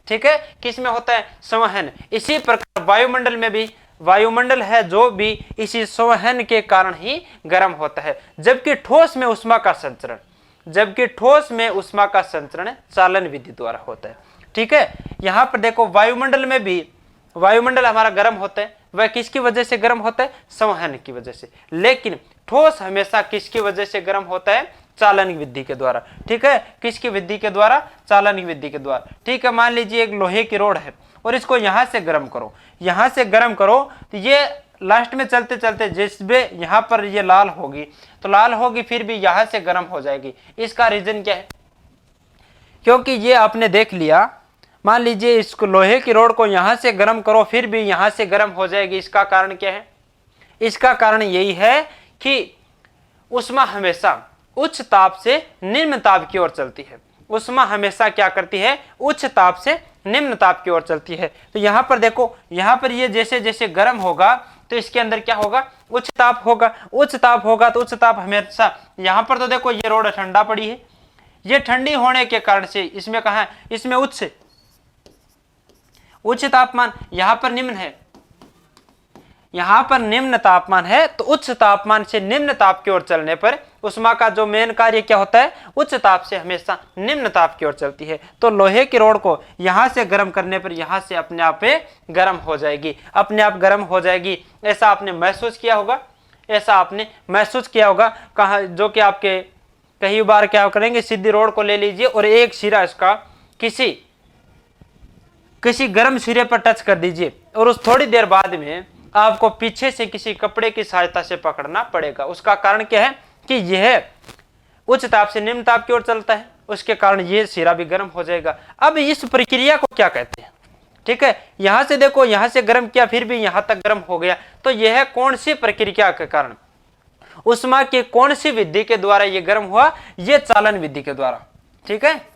[SPEAKER 1] ठीक है, किस में होता है? संवहन। इसी प्रकार वायुमंडल में भी, वायुमंडल है जो भी इसी संवहन के कारण ही गर्म होता है। जबकि ठोस में उष्मा का संचरण चालन विधि द्वारा होता है। ठीक है, यहां पर देखो वायुमंडल में भी, वायुमंडल हमारा गर्म होता है, वह किसकी वजह से गर्म होता है? संवहन की वजह से। लेकिन ठोस हमेशा किसकी वजह से गर्म होता है? चालन विधि के द्वारा। ठीक है, किसकी विधि के द्वारा? चालन विधि के द्वारा। ठीक है, मान लीजिए एक लोहे की रोड है और इसको यहां से गर्म करो, यहां से गर्म करो, तो ये लास्ट में चलते चलते जिसमें यहां पर ये लाल होगी, तो लाल होगी फिर भी यहां से गर्म हो जाएगी। इसका रीजन क्या है? क्योंकि ये आपने देख लिया, मान लीजिए इसको लोहे की रोड को यहां से गर्म करो फिर भी यहां से गर्म हो जाएगी। इसका कारण क्या है? इसका कारण यही है कि उष्मा हमेशा उच्च ताप से निम्न ताप की ओर चलती है। उष्मा हमेशा क्या करती है? उच्च ताप से निम्न ताप की ओर चलती है। तो यहां पर देखो, यहां पर ये जैसे जैसे गर्म होगा तो इसके अंदर क्या होगा? उच्च ताप होगा। उच्च ताप होगा तो उच्च ताप हमेशा, यहां पर तो देखो ये रोड ठंडा पड़ी है, ये ठंडी होने के कारण से इसमें कहा है? इसमें उच्च तापमान, यहां पर निम्न है, यहां पर निम्न तापमान है, तो उच्च तापमान से निम्न ताप की ओर चलने पर उष्मा का जो मेन कार्य क्या होता है? उच्च ताप से हमेशा निम्न ताप की ओर चलती है। तो लोहे की रोड को यहां से गर्म करने पर यहां से अपने आप गर्म हो जाएगी, अपने आप गर्म हो जाएगी। ऐसा आपने महसूस किया होगा, कहा जो कि आपके कई बार क्या करेंगे, सीधी रोड को ले लीजिए और एक सिरा इसका किसी गर्म सिरे पर टच कर दीजिए और उस थोड़ी देर बाद में आपको पीछे से किसी कपड़े की सहायता से पकड़ना पड़ेगा। उसका कारण क्या है? कि यह उच्च ताप से निम्न ताप की ओर चलता है, उसके कारण यह सिरा भी गर्म हो जाएगा। अब इस प्रक्रिया को क्या कहते हैं? ठीक है, यहां से देखो, यहां से गर्म किया फिर भी यहां तक गर्म हो गया, तो यह कौन सी प्रक्रिया के कारण, उष्मा की कौन सी विधि के द्वारा यह गर्म हुआ? यह चालन विधि के द्वारा। ठीक है,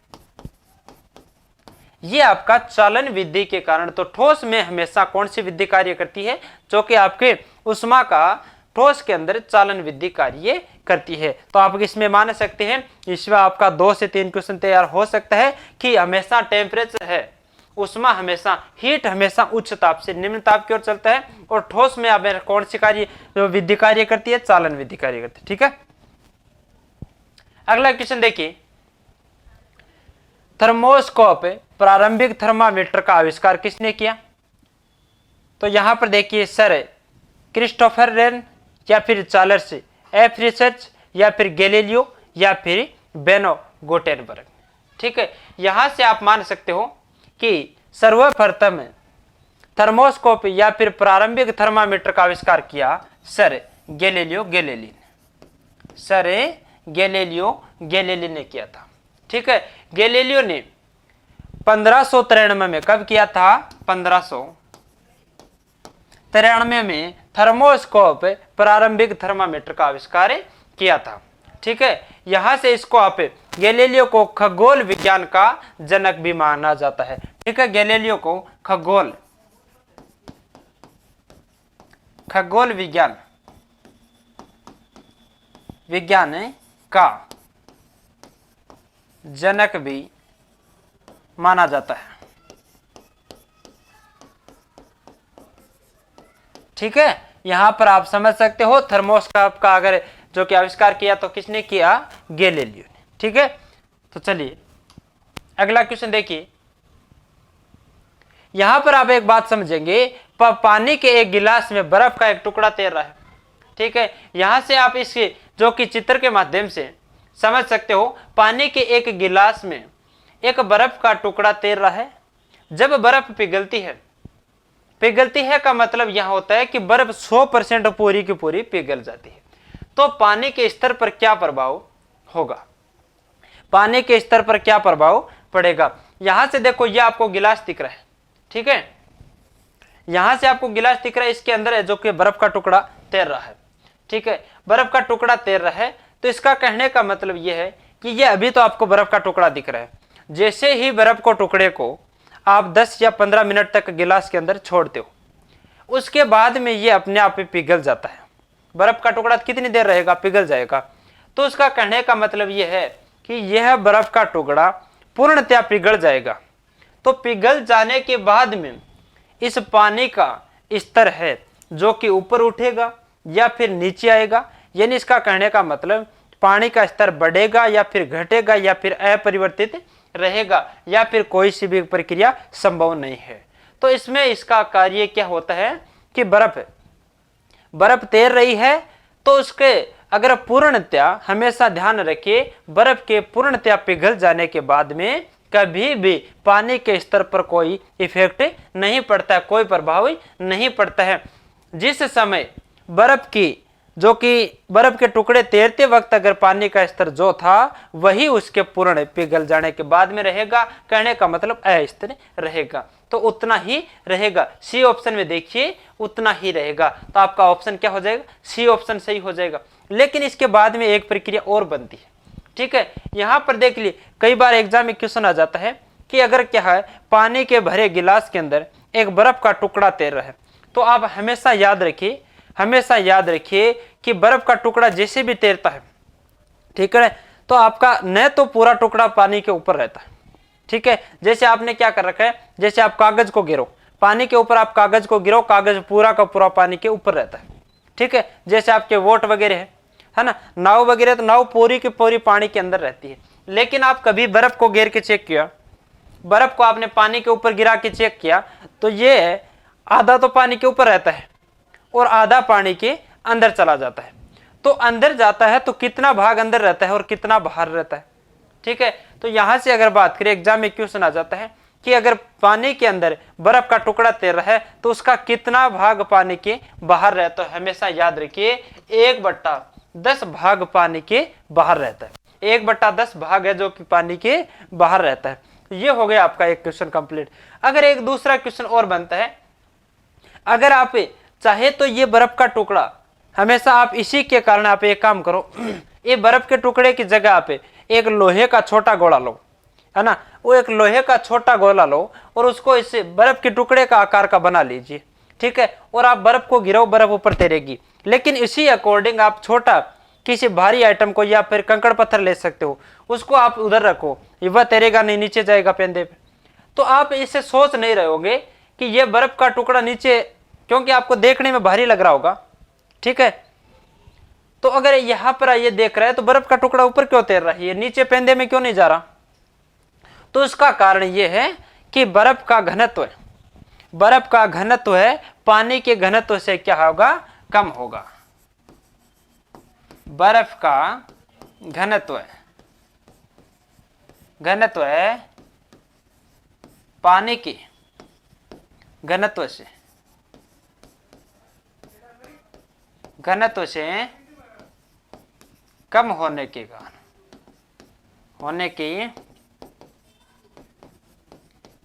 [SPEAKER 1] ये आपका चालन विधि के कारण। तो ठोस में हमेशा कौन सी विधि कार्य करती है? जो कि आपके उष्मा का ठोस के अंदर चालन विधि कार्य करती है। तो आप इसमें मान सकते हैं, इसमें आपका 2 से 3 क्वेश्चन तैयार हो सकता है कि हमेशा टेम्परेचर है, उष्मा हमेशा, हीट हमेशा उच्च ताप से निम्न ताप की ओर चलता है, और ठोस में आप कौन सी कार्य विधि कार्य करती है? चालन विधि कार्य करती है। ठीक है, अगला क्वेश्चन देखिए, थर्मोस्कोप प्रारंभिक थर्मामीटर का आविष्कार किसने किया? तो यहां पर देखिए, सर क्रिस्टोफर रेन, या फिर चार्ल्स एफ रिसर्च, या फिर गैलीलियो, या फिर बेनो गुटेनबर्ग। ठीक है, यहां से आप मान सकते हो कि सर्वप्रथम थर्मोस्कोप या फिर प्रारंभिक थर्मामीटर का आविष्कार किया सर गैलीलियो गैलीलियो ने किया था। ठीक है, गैलीलियो ने 1593 में, कब किया था? 1593 में थर्मोस्कोप प्रारंभिक थर्मामीटर का आविष्कार किया था। ठीक है, यहां से इसको आप गैलीलियो को खगोल विज्ञान का जनक भी माना जाता है। ठीक है, गैलीलियो को खगोल खगोल विज्ञान का जनक भी माना जाता है। ठीक है, यहां पर आप समझ सकते हो थर्मोस्कोप का अगर जो कि आविष्कार किया तो किसने किया? गैलीलियो ने। ठीक है, तो चलिए अगला क्वेश्चन देखिए। यहां पर आप एक बात समझेंगे, पानी के एक गिलास में बर्फ का एक टुकड़ा तैर रहा है। ठीक है, यहां से आप इसके जो कि चित्र के माध्यम से समझ सकते हो, पानी के एक गिलास में एक बर्फ का टुकड़ा तैर रहा है। जब बर्फ पिघलती है का मतलब यहां होता है कि बर्फ 100% पूरी की पूरी पिघल जाती है। तो पानी के स्तर पर क्या प्रभाव होगा? पानी के स्तर पर क्या प्रभाव पड़ेगा? यहां से देखो, ये आपको गिलास दिख रहा है। ठीक है, यहां से आपको गिलास दिख रहा है, इसके अंदर है जो कि बर्फ का टुकड़ा तैर रहा है। ठीक है, बर्फ का टुकड़ा तैर रहा है, तो इसका कहने का मतलब यह है कि ये अभी तो आपको बर्फ का टुकड़ा दिख रहा है। जैसे ही बर्फ को टुकड़े को आप 10 या 15 मिनट तक गिलास के अंदर छोड़ते हो, उसके बाद में ये अपने आप ही पिघल जाता है। बर्फ का टुकड़ा कितनी देर रहेगा? पिघल जाएगा। तो उसका कहने का मतलब यह है कि यह बर्फ का टुकड़ा पूर्णतया पिघल जाएगा। तो पिघल जाने के बाद में इस पानी का स्तर है जो कि ऊपर उठेगा या फिर नीचे आएगा। यानी इसका कहने का मतलब पानी का स्तर बढ़ेगा या फिर घटेगा या फिर अपरिवर्तित रहेगा या फिर कोई सी भी प्रक्रिया संभव नहीं है। तो इसमें इसका कार्य क्या होता है कि बर्फ तैर रही है, तो उसके अगर पूर्णतया, हमेशा ध्यान रखिए, बर्फ के पूर्णतया पिघल जाने के बाद में कभी भी पानी के स्तर पर कोई इफेक्ट नहीं पड़ता है, कोई प्रभाव नहीं पड़ता है। जिस समय बर्फ के टुकड़े तैरते वक्त अगर पानी का स्तर जो था वही उसके पूर्ण पिघल जाने के बाद में रहेगा, कहने का मतलब अस्थिर रहेगा, तो उतना ही रहेगा। सी ऑप्शन में देखिए, उतना ही रहेगा। तो आपका ऑप्शन क्या हो जाएगा? सी ऑप्शन सही हो जाएगा। लेकिन इसके बाद में एक प्रक्रिया और बनती है। ठीक है, यहां पर देख लिए, कई बार एग्जाम में क्वेश्चन आ जाता है कि अगर क्या है, पानी के भरे गिलास के अंदर एक बर्फ का टुकड़ा तैर रहा है, तो आप हमेशा याद रखिए कि बर्फ का टुकड़ा जैसे भी तैरता है, ठीक है, तो आपका न तो पूरा टुकड़ा पानी के ऊपर रहता है। ठीक है, जैसे आपने क्या कर रखा है, जैसे आप कागज को गिरो, पानी के ऊपर आप कागज को गिरो, कागज पूरा का पूरा पानी के ऊपर रहता है। ठीक है, जैसे आपके वोट वगैरह है ना, नाव वगैरह, तो नाव पूरी की पूरी पानी के अंदर रहती है। लेकिन आप कभी बर्फ को गिर के चेक किया, बर्फ को आपने पानी के ऊपर गिरा के चेक किया, तो ये आधा तो पानी के ऊपर रहता है और आधा पानी के अंदर चला जाता है। तो अंदर जाता है तो कितना भाग अंदर रहता है और कितना बाहर रहता है। ठीक है, तो यहां से अगर बात करें, एग्जाम में क्वेश्चन आ जाता है कि अगर पानी के अंदर बर्फ का टुकड़ा तैर रहा है तो उसका कितना भाग पानी के बाहर रहता है। हमेशा याद रखिए 1/10 भाग पानी के बाहर रहता है। 1/10 भाग है जो कि पानी के बाहर रहता है। ये हो गया आपका एक क्वेश्चन कंप्लीट। अगर एक दूसरा क्वेश्चन और बनता है, अगर आप चाहे तो ये बर्फ का टुकड़ा हमेशा आप इसी के कारण आप एक काम करो, ये बर्फ के टुकड़े की जगह आप एक लोहे का छोटा गोला लो, है ना, वो एक लोहे का छोटा गोला लो और उसको इस बर्फ के टुकड़े का आकार का बना लीजिए। ठीक है, और आप बर्फ को गिराओ, बर्फ ऊपर तैरेगी। लेकिन इसी अकॉर्डिंग आप छोटा किसी भारी आइटम को या फिर कंकड़ पत्थर ले सकते हो, उसको आप उधर रखो, वह तैरेगा नहीं, नीचे जाएगा पेंदे पे। तो आप इससे सोच नहीं रहोगे कि यह बर्फ का टुकड़ा नीचे, क्योंकि आपको देखने में भारी लग रहा होगा। ठीक है, तो अगर यहां पर ये देख रहा है तो बर्फ का टुकड़ा ऊपर क्यों तैर रहा है, ये नीचे पेंदे में क्यों नहीं जा रहा? तो इसका कारण यह है कि बर्फ का घनत्व है पानी के घनत्व से क्या होगा? कम होगा। बर्फ का घनत्व है पानी के घनत्व से कम होने के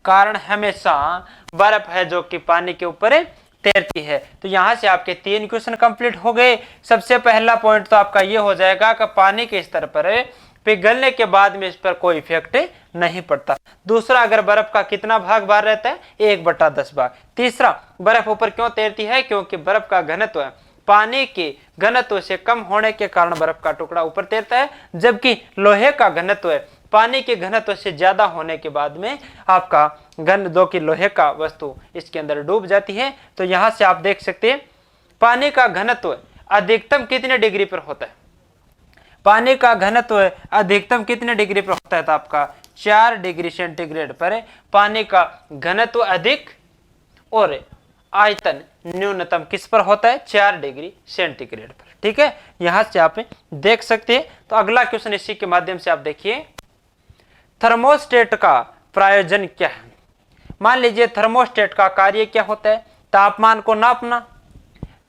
[SPEAKER 1] कारण हमेशा बर्फ है जो कि पानी के ऊपर तैरती है। तो यहां से आपके 3 क्वेश्चन कंप्लीट हो गए। सबसे पहला पॉइंट तो आपका ये हो जाएगा कि पानी के स्तर पर पिघलने के बाद में इस पर कोई इफेक्ट नहीं पड़ता। दूसरा, अगर बर्फ का कितना भाग बाहर रहता है, 1/10 भाग। तीसरा, बर्फ ऊपर क्यों तैरती है, क्योंकि बर्फ का घनत्व पानी के घनत्व से कम होने के कारण बर्फ का टुकड़ा ऊपर तैरता है, जबकि लोहे का घनत्व पानी के घनत्व से ज्यादा होने के बाद में आपका जो कि लोहे का वस्तु इसके अंदर डूब जाती है। तो यहां से आप देख सकते हैं पानी का घनत्व अधिकतम कितने डिग्री पर होता है, पानी का घनत्व अधिकतम कितने डिग्री पर होता है, तो आपका 4 डिग्री सेंटीग्रेड पर पानी का घनत्व अधिक और आयतन न्यूनतम किस पर होता है, 4 डिग्री सेंटीग्रेड पर। ठीक है, यहां से आप देख सकते हैं। तो अगला क्वेश्चन इसी के माध्यम से आप देखिए, थर्मोस्टेट का प्रयोजन क्या है। मान लीजिए थर्मोस्टेट का कार्य क्या होता है, तापमान को नापना,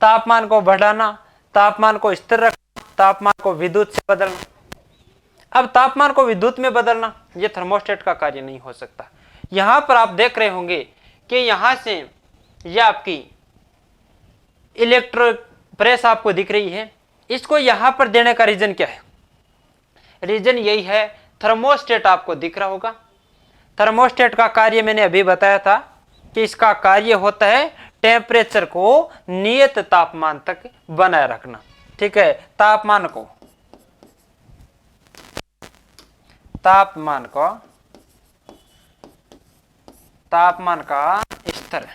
[SPEAKER 1] तापमान को बढ़ाना, तापमान को स्थिर रखना, तापमान को विद्युत से बदलना। अब तापमान को विद्युत में बदलना ये थर्मोस्टेट का कार्य नहीं हो सकता। यहां पर आप देख रहे होंगे कि यहां से यह आपकी इलेक्ट्रो प्रेस आपको दिख रही है, इसको यहां पर देने का रीजन क्या है, रीजन यही है, थर्मोस्टेट आपको दिख रहा होगा। थर्मोस्टेट का कार्य मैंने अभी बताया था कि इसका कार्य होता है टेम्परेचर को नियत तापमान तक बनाए रखना। ठीक है, तापमान का स्तर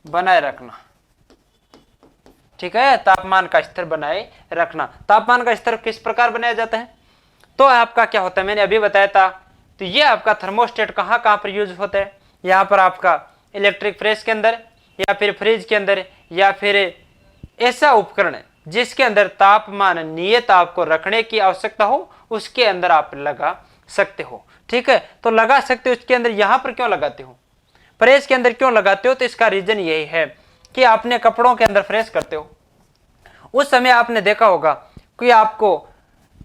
[SPEAKER 1] बनाए रखना। ठीक है, तापमान का स्तर बनाए रखना। तापमान का स्तर किस प्रकार बनाया जाता है, तो आपका क्या होता है, मैंने अभी बताया था। तो ये आपका थर्मोस्टेट कहाँ कहाँ पर यूज होता है, यहाँ पर आपका इलेक्ट्रिक प्रेस के अंदर, या फिर फ्रिज के अंदर, या फिर ऐसा उपकरण जिसके अंदर तापमान नियत आपको रखने की आवश्यकता हो, उसके अंदर आप लगा सकते हो। ठीक है, तो लगा सकते हो। इसके अंदर यहाँ पर क्यों लगाते हो, प्रेस के अंदर क्यों लगाते हो, तो इसका रीजन यही है कि आपने कपड़ों के अंदर प्रेस करते हो, उस समय आपने देखा होगा कि आपको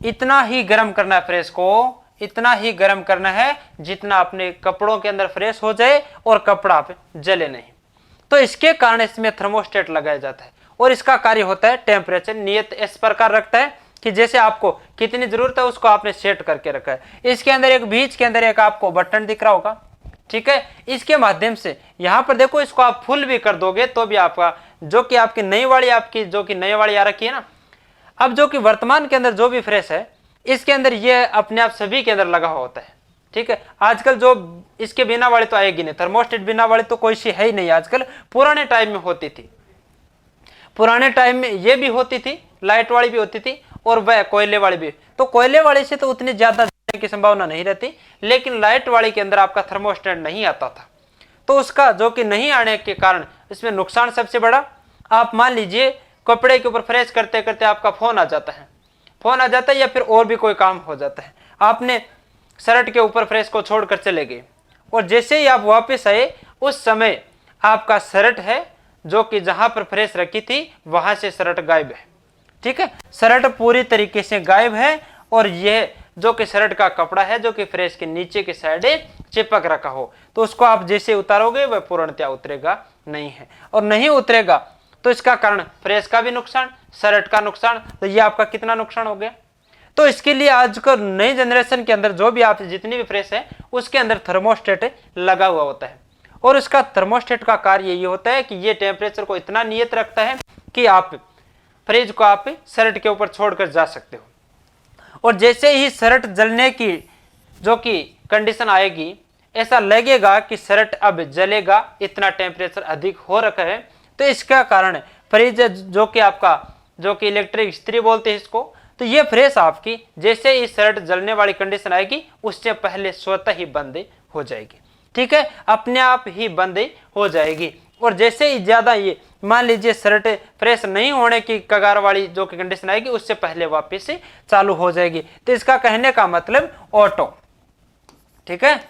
[SPEAKER 1] इतना ही गर्म करना है, प्रेस को इतना ही गर्म करना है जितना अपने कपड़ों के अंदर प्रेस हो जाए और कपड़ा पे जले नहीं। तो इसके कारण इसमें थर्मोस्टेट लगाया जाता है और इसका कार्य होता है टेम्परेचर नियत इस प्रकार रखता है कि जैसे आपको कितनी जरूरत है उसको आपने सेट करके रखा है। इसके अंदर एक बीच के अंदर एक आपको बटन दिख रहा होगा। ठीक है, इसके माध्यम से यहाँ पर देखो, इसको आप फुल भी कर दोगे तो भी आपका जो कि आपकी नई वाली आ रखी है ना, अब जो कि वर्तमान के अंदर जो भी फ्रेश है इसके अंदर ये अपने आप सभी के अंदर लगा हुआ होता है। ठीक है, आजकल जो इसके बिना वाली तो आएगी नहीं, थर्मोस्टेट बिना वाली तो कोई सी है ही नहीं आजकल। पुराने टाइम में होती थी, पुराने टाइम में ये भी होती थी, लाइट वाली भी होती थी और वह कोयले वाली भी। तो कोयले वाले से तो उतनी ज्यादा जलने की संभावना नहीं रहती, लेकिन लाइट वाली के अंदर आपका थर्मोस्टेट नहीं आता था, तो उसका जो कि नहीं आने के कारण इसमें नुकसान सबसे बड़ा, आप मान लीजिए कपड़े के ऊपर फ्रेश करते करते आपका फोन आ जाता है या फिर और भी कोई काम हो जाता है, आपने शर्ट के ऊपर फ्रेश को छोड़कर चले गए और जैसे ही आप वापस आए उस समय आपका शर्ट है जो कि जहां पर फ्रेश रखी थी वहां से शर्ट गायब है। ठीक है, शर्ट पूरी तरीके से गायब है और यह जो कि शर्ट का कपड़ा है जो कि फ्रेश के नीचे की साइड चिपक रखा हो, तो उसको आप जैसे उतारोगे वह पूर्णतया उतरेगा नहीं है, और नहीं उतरेगा तो इसका कारण फ्रेश का भी नुकसान, शर्ट का नुकसान, तो ये आपका कितना नुकसान हो गया। तो इसके लिए आजकल नई जनरेशन के अंदर जो भी आप जितनी भी फ्रेश है उसके अंदर थर्मोस्टेट लगा हुआ होता है, और इसका थर्मोस्टेट का कार्य ये होता है कि ये टेम्परेचर को इतना नियत रखता है कि आप फ्रिज को आप शर्ट के ऊपर छोड़कर जा सकते हो, और जैसे ही शर्ट जलने की जो कि कंडीशन आएगी, ऐसा लगेगा कि शर्ट अब जलेगा, इतना टेम्परेचर अधिक हो रखा है, तो इसका कारण फ्रिज जो कि आपका जो कि इलेक्ट्रिक इस्त्री बोलते हैं इसको, तो ये फ्रेश आपकी जैसे ही शर्ट जलने वाली कंडीशन आएगी उससे पहले स्वतः ही बंद हो जाएगी। ठीक है, अपने आप ही बंद हो जाएगी, और जैसे ही ज्यादा ये मान लीजिए शर्ट फ्रेश नहीं होने की कगार वाली जो कि कंडीशन आएगी उससे पहले वापस से चालू हो जाएगी। तो इसका कहने का मतलब ऑटो, ठीक है,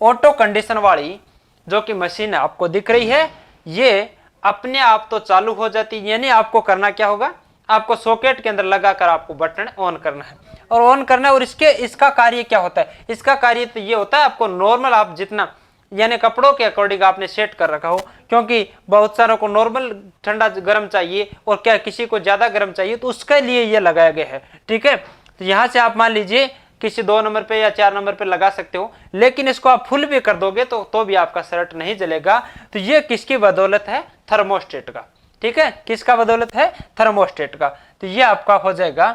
[SPEAKER 1] ऑटो कंडीशन वाली जो कि मशीन आपको दिख रही है ये अपने आप तो चालू हो जाती है, यानी आपको करना क्या होगा, आपको सॉकेट के अंदर लगाकर आपको बटन ऑन करना है और ऑन करना है। और इसका कार्य क्या होता है, इसका कार्य तो ये होता है आपको नॉर्मल आप जितना यानी कपड़ों के अकॉर्डिंग आपने सेट कर रखा हो, क्योंकि बहुत सारों को नॉर्मल ठंडा गर्म चाहिए और क्या किसी को ज्यादा गर्म चाहिए, तो उसके लिए ये लगाया गया है। ठीक है, तो यहां से आप मान लीजिए किसी 2 नंबर पे या 4 नंबर पे लगा सकते हो, लेकिन इसको आप फुल भी कर दोगे तो भी आपका शर्ट नहीं जलेगा। तो ये किसकी बदौलत है? थर्मोस्टेट का। ठीक है, किसका बदौलत है? थर्मोस्टेट का। तो ये आपका हो जाएगा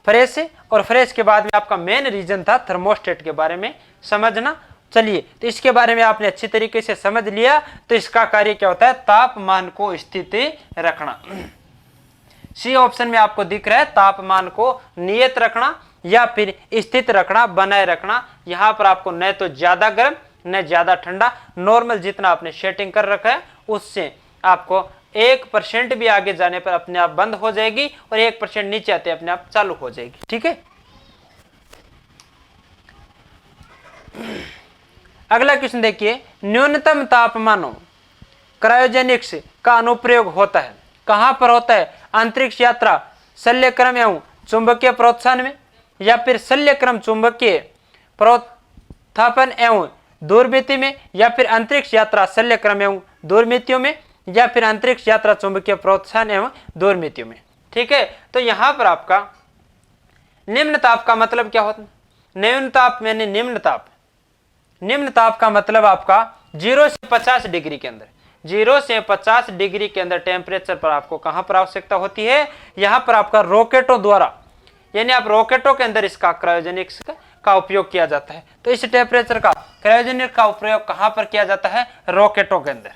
[SPEAKER 1] फ्रेश, और फ्रेश के बाद में आपका मेन रीजन था थर्मोस्टेट के बारे में समझना। चलिए, तो इसके बारे में आपने अच्छी तरीके से समझ लिया। तो इसका कार्य क्या होता है? तापमान को स्थिति रखना। सी ऑप्शन में आपको दिख रहा है तापमान को नियत रखना या फिर स्थित रखना, बनाए रखना। यहां पर आपको न तो ज्यादा गर्म न ज्यादा ठंडा, नॉर्मल जितना आपने सेटिंग कर रखा है उससे आपको 1% भी आगे जाने पर अपने आप बंद हो जाएगी और 1% नीचे आते अपने आप चालू हो जाएगी। ठीक है, अगला क्वेश्चन देखिए, न्यूनतम तापमानों क्रायोजेनिक्स का अनुप्रयोग होता है, कहां पर होता है? अंतरिक्ष यात्रा, शल्यक्रम एवं चुंबकीय प्रोत्साहन में, या फिर शल्यक्रम चुंबकीय प्रोत्थापन एवं दूरमिति में, या फिर अंतरिक्ष यात्रा शल्यक्रम एवं दूरमितियों में, या फिर अंतरिक्ष यात्रा चुंबकीय प्रोत्साहन एवं दूरमितियों में। ठीक है, तो यहां पर आपका निम्न ताप का मतलब क्या होता है? निम्न ताप यानी निम्न ताप, निम्न ताप का मतलब आपका 0 से 50 डिग्री के अंदर, 0 से 50 डिग्री के अंदर टेम्परेचर पर आपको कहां पर आवश्यकता होती है? यहां पर आपका रॉकेटों द्वारा, यानी आप रॉकेटों के अंदर इसका क्रायोजेनिक्स का उपयोग किया जाता है। तो इस टेम्परेचर का क्रायोजेनिक का उपयोग कहां पर किया जाता है? रॉकेटों के अंदर।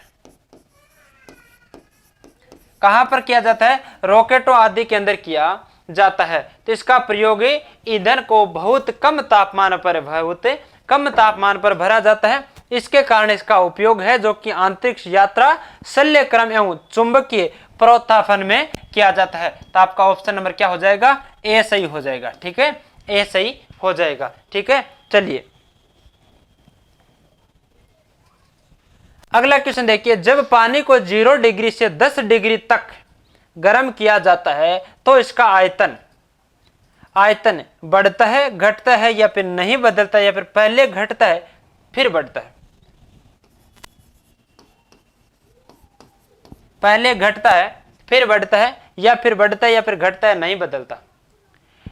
[SPEAKER 1] कहां पर किया जाता है? रॉकेटों आदि के अंदर किया जाता है। तो इसका प्रयोग ईंधन को बहुत कम तापमान पर भरा जाता है। इसके कारण इसका उपयोग है जो कि अंतरिक्ष यात्रा शल्यक्रम एवं चुंबकीय प्रोत्थापन में किया जाता है। तो आपका ऑप्शन नंबर क्या हो जाएगा? ए सही हो जाएगा। ठीक है, ए सही हो जाएगा। ठीक है, चलिए अगला क्वेश्चन देखिए, जब पानी को 0 डिग्री से 10 डिग्री तक गर्म किया जाता है तो इसका आयतन बढ़ता है, घटता है, या फिर नहीं बदलता, या फिर पहले घटता है फिर बढ़ता है? पहले घटता है फिर बढ़ता है, या फिर बढ़ता है या फिर घटता है नहीं बदलता?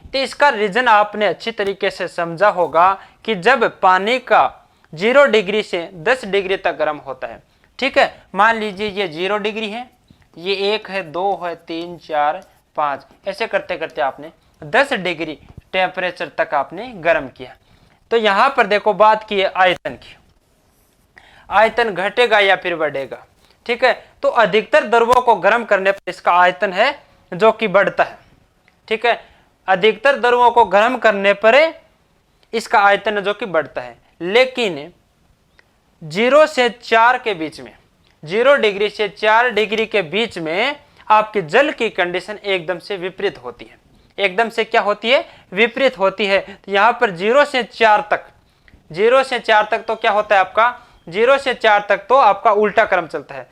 [SPEAKER 1] तो इसका रीजन आपने अच्छी तरीके से समझा होगा कि जब पानी का 0 डिग्री से 10 डिग्री तक गर्म होता है, ठीक है, मान लीजिए ये 0 डिग्री है, ये 1 है, 2 है, 3, 4, 5, ऐसे करते करते आपने 10 डिग्री टेम्परेचर तक आपने गर्म किया। तो यहां पर देखो बात की है आयतन की, आयतन घटेगा या फिर बढ़ेगा? ठीक है, तो अधिकतर द्रवों को गर्म करने पर इसका आयतन है जो कि बढ़ता है। ठीक है, अधिकतर द्रवों को गर्म करने पर इसका आयतन जो कि बढ़ता है, लेकिन 0 से 4 के बीच में, 0 डिग्री से 4 डिग्री के बीच में आपके जल की कंडीशन एकदम से विपरीत होती है। एकदम से क्या होती है? विपरीत होती है। तो यहां पर 0 से 4 तक, 0 से 4 तक तो क्या होता है आपका? 0 से 4 तक तो आपका उल्टा क्रम चलता है।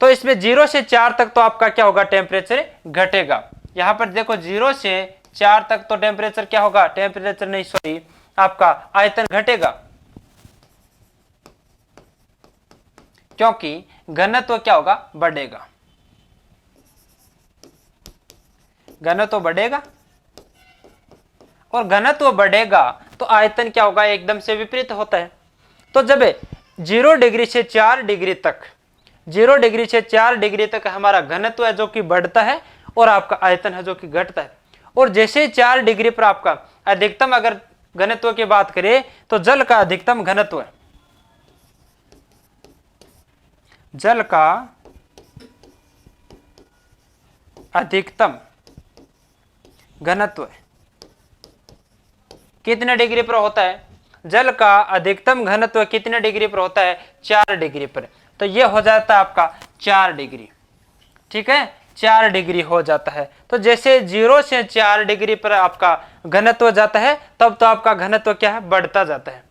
[SPEAKER 1] तो इसमें 0 से 4 तक तो आपका क्या होगा? टेम्परेचर घटेगा। यहां पर देखो 0 से 4 तक तो टेम्परेचर क्या होगा? टेम्परेचर नहीं, सॉरी, आपका आयतन घटेगा, क्योंकि घनत्व क्या होगा? बढ़ेगा। घनत्व बढ़ेगा, और घनत्व बढ़ेगा तो आयतन क्या होगा? एकदम से विपरीत होता है। तो जब 0 डिग्री से 4 डिग्री तक, 0 डिग्री से 4 डिग्री तक हमारा घनत्व है जो कि बढ़ता है, और आपका आयतन है जो कि घटता है। और जैसे 4 डिग्री पर आपका अधिकतम अगर घनत्व की बात करें तो जल का अधिकतम घनत्व है, जल का अधिकतम घनत्व कितने डिग्री पर होता है? जल का अधिकतम घनत्व कितने डिग्री पर होता है? 4 डिग्री पर। तो ये हो जाता है आपका 4 डिग्री। ठीक है, 4 डिग्री हो जाता है। तो जैसे 0 से 4 डिग्री पर आपका घनत्व जाता है, तब तो आपका घनत्व क्या है? बढ़ता जाता है।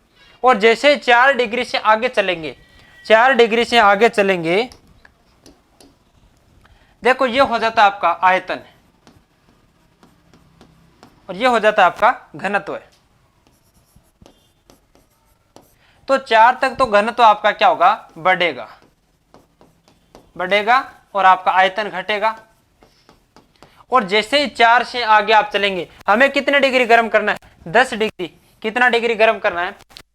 [SPEAKER 1] और जैसे 4 डिग्री से आगे चलेंगे, 4 डिग्री से आगे चलेंगे, देखो ये हो जाता है आपका आयतन, और ये हो जाता है आपका घनत्व है। तो 4 तक तो घनत्व आपका क्या होगा, बढ़ेगा बढ़ेगा और आपका आयतन घटेगा। और जैसे ही 4 से आगे आप चलेंगे, हमें कितने डिग्री गर्म करना है, 10 डिग्री। कितना डिग्री गर्म करना है,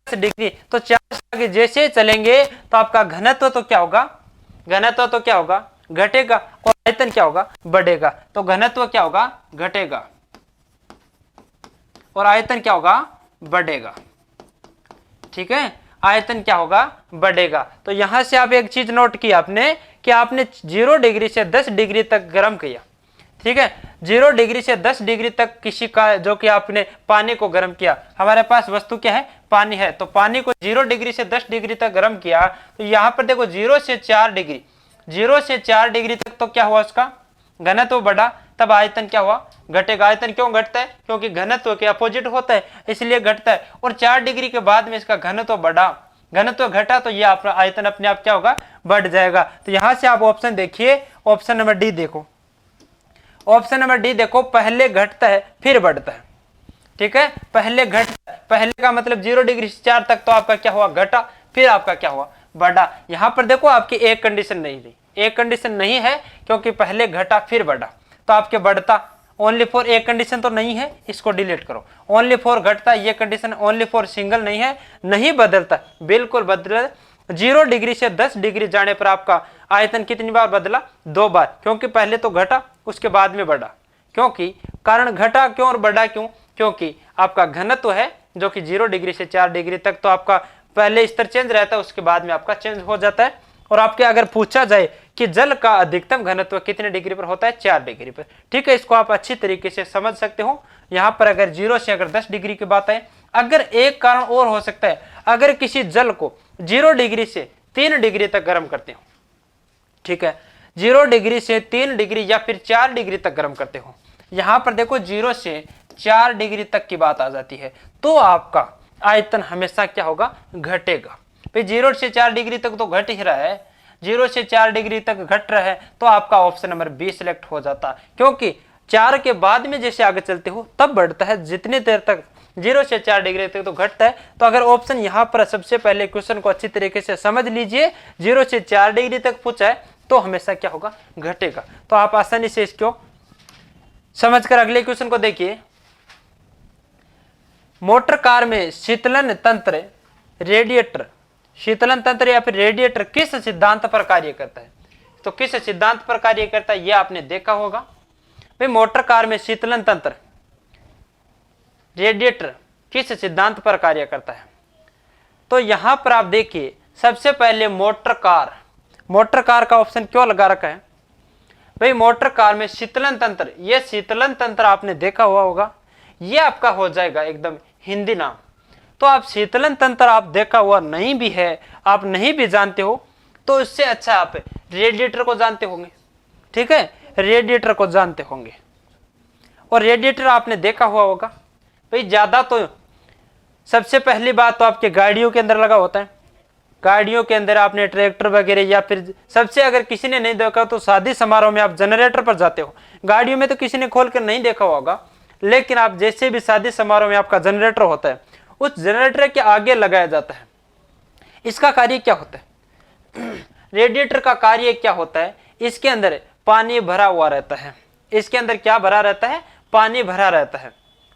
[SPEAKER 1] 10 डिग्री। तो 4 से आगे जैसे चलेंगे तो आपका घनत्व तो क्या होगा, घनत्व तो क्या होगा, घटेगा और आयतन क्या होगा, बढ़ेगा। तो घनत्व क्या होगा, घटेगा और आयतन क्या होगा, बढ़ेगा। ठीक है, आयतन क्या होगा, बढ़ेगा। तो यहां से आप एक चीज नोट की आपने कि आपने 0 डिग्री से 10 डिग्री तक गर्म किया। ठीक है, 0 डिग्री से 10 डिग्री तक किसी का, जो कि आपने पानी को गर्म किया। हमारे पास वस्तु क्या है, पानी है। तो पानी को 0 डिग्री से 10 डिग्री तक गर्म किया। तो यहां पर देखो 0 से 4 डिग्री, 0 से 4 डिग्री तक तो क्या हुआ, उसका घनत्व बढ़ा, तब आयतन क्या हुआ, घटेगा। आयतन क्यों घटता है, क्योंकि घनत्व के अपोजिट होता है, इसलिए घटता है। और 4 डिग्री के बाद में इसका घनत्व बढ़ा, घनत्व घटा, तो ये आपका आयतन अपने आप क्या होगा, बढ़ जाएगा। तो यहां से आप ऑप्शन देखिए, ऑप्शन नंबर डी देखो, ऑप्शन नंबर डी देखो, पहले घटता है फिर बढ़ता है। ठीक है, पहले घटता है, पहले का मतलब 0 डिग्री से 4 तक तो आपका क्या हुआ, घटा, फिर आपका क्या हुआ, बढ़ा। यहां पर देखो आपकी एक कंडीशन नहीं थी, एक कंडीशन नहीं है, क्योंकि पहले घटा फिर बढ़ा, तो आपके बढ़ता। ओनली फॉर एक कंडीशन तो नहीं है, इसको डिलीट करो। ओनली फॉर घटता, ये कंडीशन ओनली फॉर सिंगल नहीं है, नहीं बदलता, बिल्कुल बदल। 0 डिग्री से 10 डिग्री जाने पर आपका आयतन कितनी बार बदला, 2 बार, क्योंकि पहले तो घटा उसके बाद में बढ़ा। क्योंकि कारण घटा क्यों और बढ़ा क्यों, क्योंकि आपका घनत्व है जो कि 0 डिग्री से 4 डिग्री तक तो आपका पहले स्तर चेंज रहता है, उसके बाद में आपका चेंज हो जाता है। और आपके अगर पूछा जाए कि जल का अधिकतम घनत्व कितने डिग्री पर होता है, 4 डिग्री पर। ठीक है, इसको आप अच्छी तरीके से समझ सकते हो। यहाँ पर अगर 0 से अगर 10 डिग्री की बात है, अगर एक कारण और हो सकता है, अगर किसी जल को 0 डिग्री से 3 डिग्री तक गर्म करते हो, ठीक है, 0 डिग्री से 3 डिग्री या फिर 4 डिग्री तक गर्म करते हो, यहां पर देखो 0 से 4 डिग्री तक की बात आ जाती है, तो आपका आयतन हमेशा क्या होगा, घटेगा। भाई 0 से 4 डिग्री तक तो घट ही रहा है, 0 से 4 डिग्री तक घट रहा है, तो आपका ऑप्शन नंबर बी सिलेक्ट हो जाता है। क्योंकि 4 के बाद में जैसे आगे चलते हो तब बढ़ता है, जितनी देर तक 0 से 4 डिग्री तक तो घटता है। तो अगर ऑप्शन यहाँ पर सबसे पहले क्वेश्चन को अच्छी तरीके से समझ लीजिए, 0 से 4 डिग्री तक पूछा है तो हमेशा क्या होगा, घटेगा। तो आप आसानी से इसको समझकर अगले क्वेश्चन को देखिए। मोटर कार में शीतलन तंत्र, रेडिएटर, शीतलन तंत्र या फिर रेडिएटर किस सिद्धांत पर कार्य करता है, तो किस सिद्धांत पर कार्य करता है, यह आपने देखा होगा। भाई मोटर कार में शीतलन तंत्र, रेडिएटर किस सिद्धांत पर कार्य करता है, तो यहां पर आप देखिए सबसे पहले मोटर कार, मोटर कार का ऑप्शन क्यों लगा रखा है भाई, मोटर कार में शीतलन तंत्र, यह शीतलन तंत्र आपने देखा हुआ होगा, यह आपका हो जाएगा एकदम हिंदी नाम। तो आप शीतलन तंत्र आप देखा हुआ नहीं भी है, आप नहीं भी जानते हो, तो इससे अच्छा आप रेडिएटर को जानते होंगे। ठीक है, रेडिएटर को जानते होंगे, और रेडिएटर आपने देखा हुआ होगा। भाई ज्यादा तो सबसे पहली बात तो आपके गाड़ियों के अंदर लगा होता है, गाड़ियों के अंदर आपने ट्रैक्टर वगैरह, या फिर सबसे अगर किसी ने नहीं देखा तो शादी समारोह में आप जनरेटर पर जाते हो, गाड़ियों में तो किसी ने खोल कर नहीं देखा होगा, लेकिन आप जैसे भी शादी समारोह में आपका जनरेटर होता है, उस जनरेटर के आगे लगाया जाता है। इसका कार्य क्या होता है, रेडिएटर का कार्य क्या होता है, इसके अंदर पानी भरा हुआ रहता है, इसके अंदर क्या भरा रहता है, पानी भरा रहता है।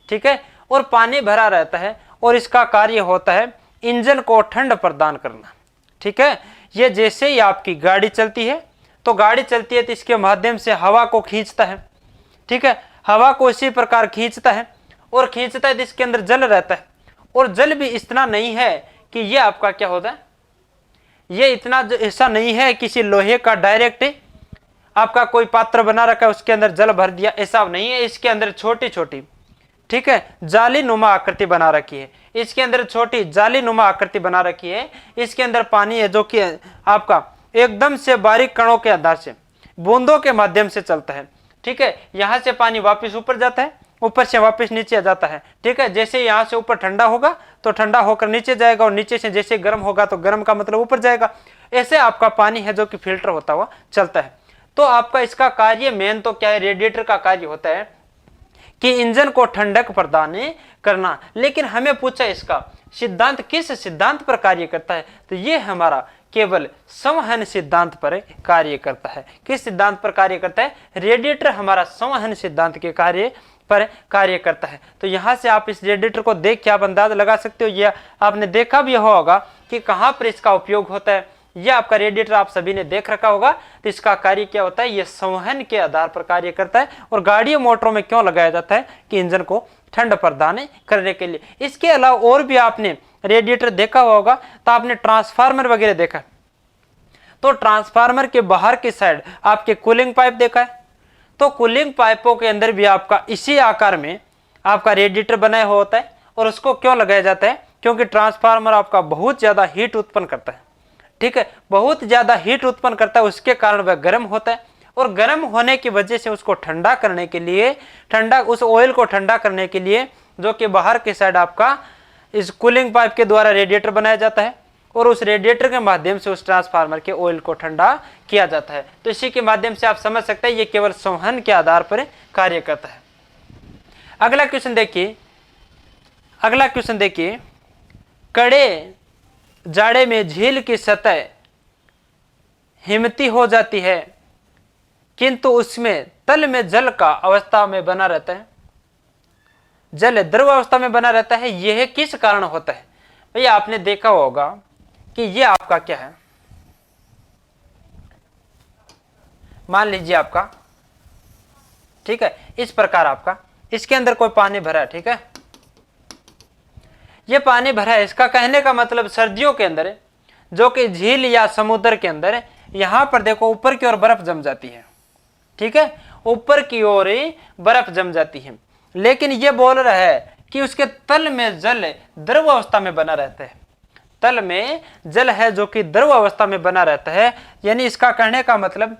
[SPEAKER 1] ठीक है, और पानी भरा रहता है, और इसका कार्य होता है इंजन को ठंड प्रदान करना। ठीक है, ये जैसे ही आपकी गाड़ी चलती है, तो गाड़ी चलती है तो इसके माध्यम से हवा को खींचता है। ठीक है, हवा को इसी प्रकार खींचता है, और खींचता है तो इसके अंदर जल रहता है, और जल भी इतना नहीं है कि ये आपका क्या होता है, ये इतना ऐसा नहीं है किसी लोहे का डायरेक्ट आपका कोई पात्र बना रखा है उसके अंदर जल भर दिया, ऐसा नहीं है। इसके अंदर छोटी छोटी, ठीक है, जाली नुमा आकृति बना रखी है, इसके अंदर छोटी जाली नुमा आकृति बना रखी है। इसके अंदर पानी है जो कि आपका एकदम से बारीक कणों के आधार से बूंदों के माध्यम से चलता है। ठीक है, यहां से पानी वापस ऊपर जाता है, ऊपर से वापस नीचे आ जाता है। ठीक है, जैसे यहाँ से ऊपर ठंडा होगा तो ठंडा होकर नीचे जाएगा, और नीचे से जैसे गर्म होगा तो गर्म का मतलब ऊपर जाएगा। ऐसे आपका पानी है जो कि फिल्टर होता हुआ चलता है। तो आपका इसका कार्य मेन तो क्या है, रेडिएटर का कार्य होता है कि इंजन को ठंडक प्रदान करना। लेकिन हमें पूछा इसका सिद्धांत किस सिद्धांत पर कार्य करता है, तो ये हमारा केवल संवहन सिद्धांत पर कार्य करता है। किस सिद्धांत पर कार्य करता है? रेडिएटर हमारा संवहन सिद्धांत के कार्य पर कार्य करता है। तो यहां से आप इस रेडिएटर को देख के आप अंदाजा लगा सकते हो, ये आपने देखा भी होगा कि कहां पर इसका उपयोग होता है। यह आपका रेडिएटर आप सभी ने देख रखा होगा। तो इसका कार्य क्या होता है? यह संवहन के आधार पर कार्य करता है। और गाड़ियों मोटरों में क्यों लगाया जाता है? कि इंजन को ठंड प्रदान करने के लिए। इसके अलावा और भी आपने रेडिएटर देखा होगा, तो आपने ट्रांसफार्मर वगैरह देखा, तो ट्रांसफार्मर के बाहर की साइड आपके कूलिंग पाइप देखा है। तो कूलिंग पाइपों के अंदर भी आपका इसी आकार में आपका रेडिएटर बनाया हुआ होता है। और उसको क्यों लगाया जाता है? क्योंकि ट्रांसफार्मर आपका बहुत ज्यादा हीट उत्पन्न करता है, ठीक है, बहुत ज्यादा हीट उत्पन्न करता है, उसके कारण वह गर्म होता है। और गर्म होने की वजह से उसको ठंडा करने के लिए, उस ऑयल को ठंडा करने के लिए जो कि बाहर की साइड आपका इस कूलिंग पाइप के द्वारा रेडिएटर बनाया जाता है। और उस रेडिएटर के माध्यम से उस ट्रांसफार्मर के ऑयल को ठंडा किया जाता है। तो इसी के माध्यम से आप समझ सकते हैं ये केवल संवहन के आधार पर कार्य करता है। अगला क्वेश्चन देखिए, कड़े जाड़े में झील की सतह हिमती हो जाती है, किंतु उसमें तल में जल का अवस्था में बना रहता है, जल द्रव अवस्था में बना रहता है। यह किस कारण होता है? भैया आपने देखा होगा कि यह आपका क्या है, मान लीजिए आपका, ठीक है, इस प्रकार आपका इसके अंदर कोई पानी भरा है, ठीक है, ये पानी भरा है। इसका कहने का मतलब सर्दियों के अंदर जो कि झील या समुद्र के अंदर यहां पर देखो ऊपर की ओर बर्फ जम जाती है, ठीक है, ऊपर की ओर बर्फ जम जाती है। लेकिन ये बोल रहा है कि उसके तल में जल द्रव अवस्था में बना रहता है, तल में जल है जो कि द्रव अवस्था में बना रहता है। यानी इसका कहने का मतलब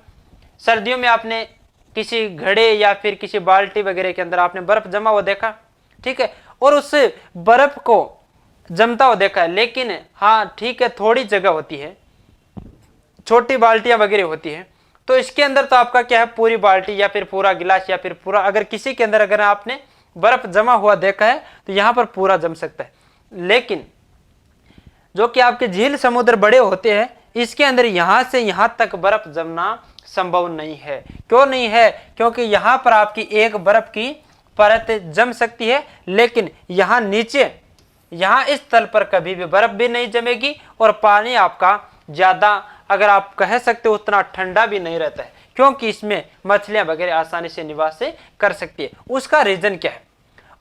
[SPEAKER 1] सर्दियों में आपने किसी घड़े या फिर किसी बाल्टी वगैरह के अंदर आपने बर्फ जमा हुआ देखा, ठीक है, और उस बर्फ को जमता हुआ देखा है। लेकिन हाँ ठीक है, थोड़ी जगह होती है, छोटी बाल्टियां वगैरह होती है, तो इसके अंदर तो आपका क्या है, पूरी बाल्टी या फिर पूरा गिलास या फिर पूरा, अगर किसी के अंदर अगर आपने बर्फ जमा हुआ देखा है तो यहां पर पूरा जम सकता है। लेकिन जो कि आपके झील समुद्र बड़े होते हैं, इसके अंदर यहां से यहां तक बर्फ जमना संभव नहीं है। क्यों नहीं है? क्योंकि यहां पर आपकी एक बर्फ की परत जम सकती है, लेकिन यहां नीचे, यहां इस तल पर कभी भी बर्फ भी नहीं जमेगी। और पानी आपका ज्यादा, अगर आप कह सकते हो उतना ठंडा भी नहीं रहता है, क्योंकि इसमें मछलियां वगैरह आसानी से निवास कर सकती है। उसका रीजन क्या है?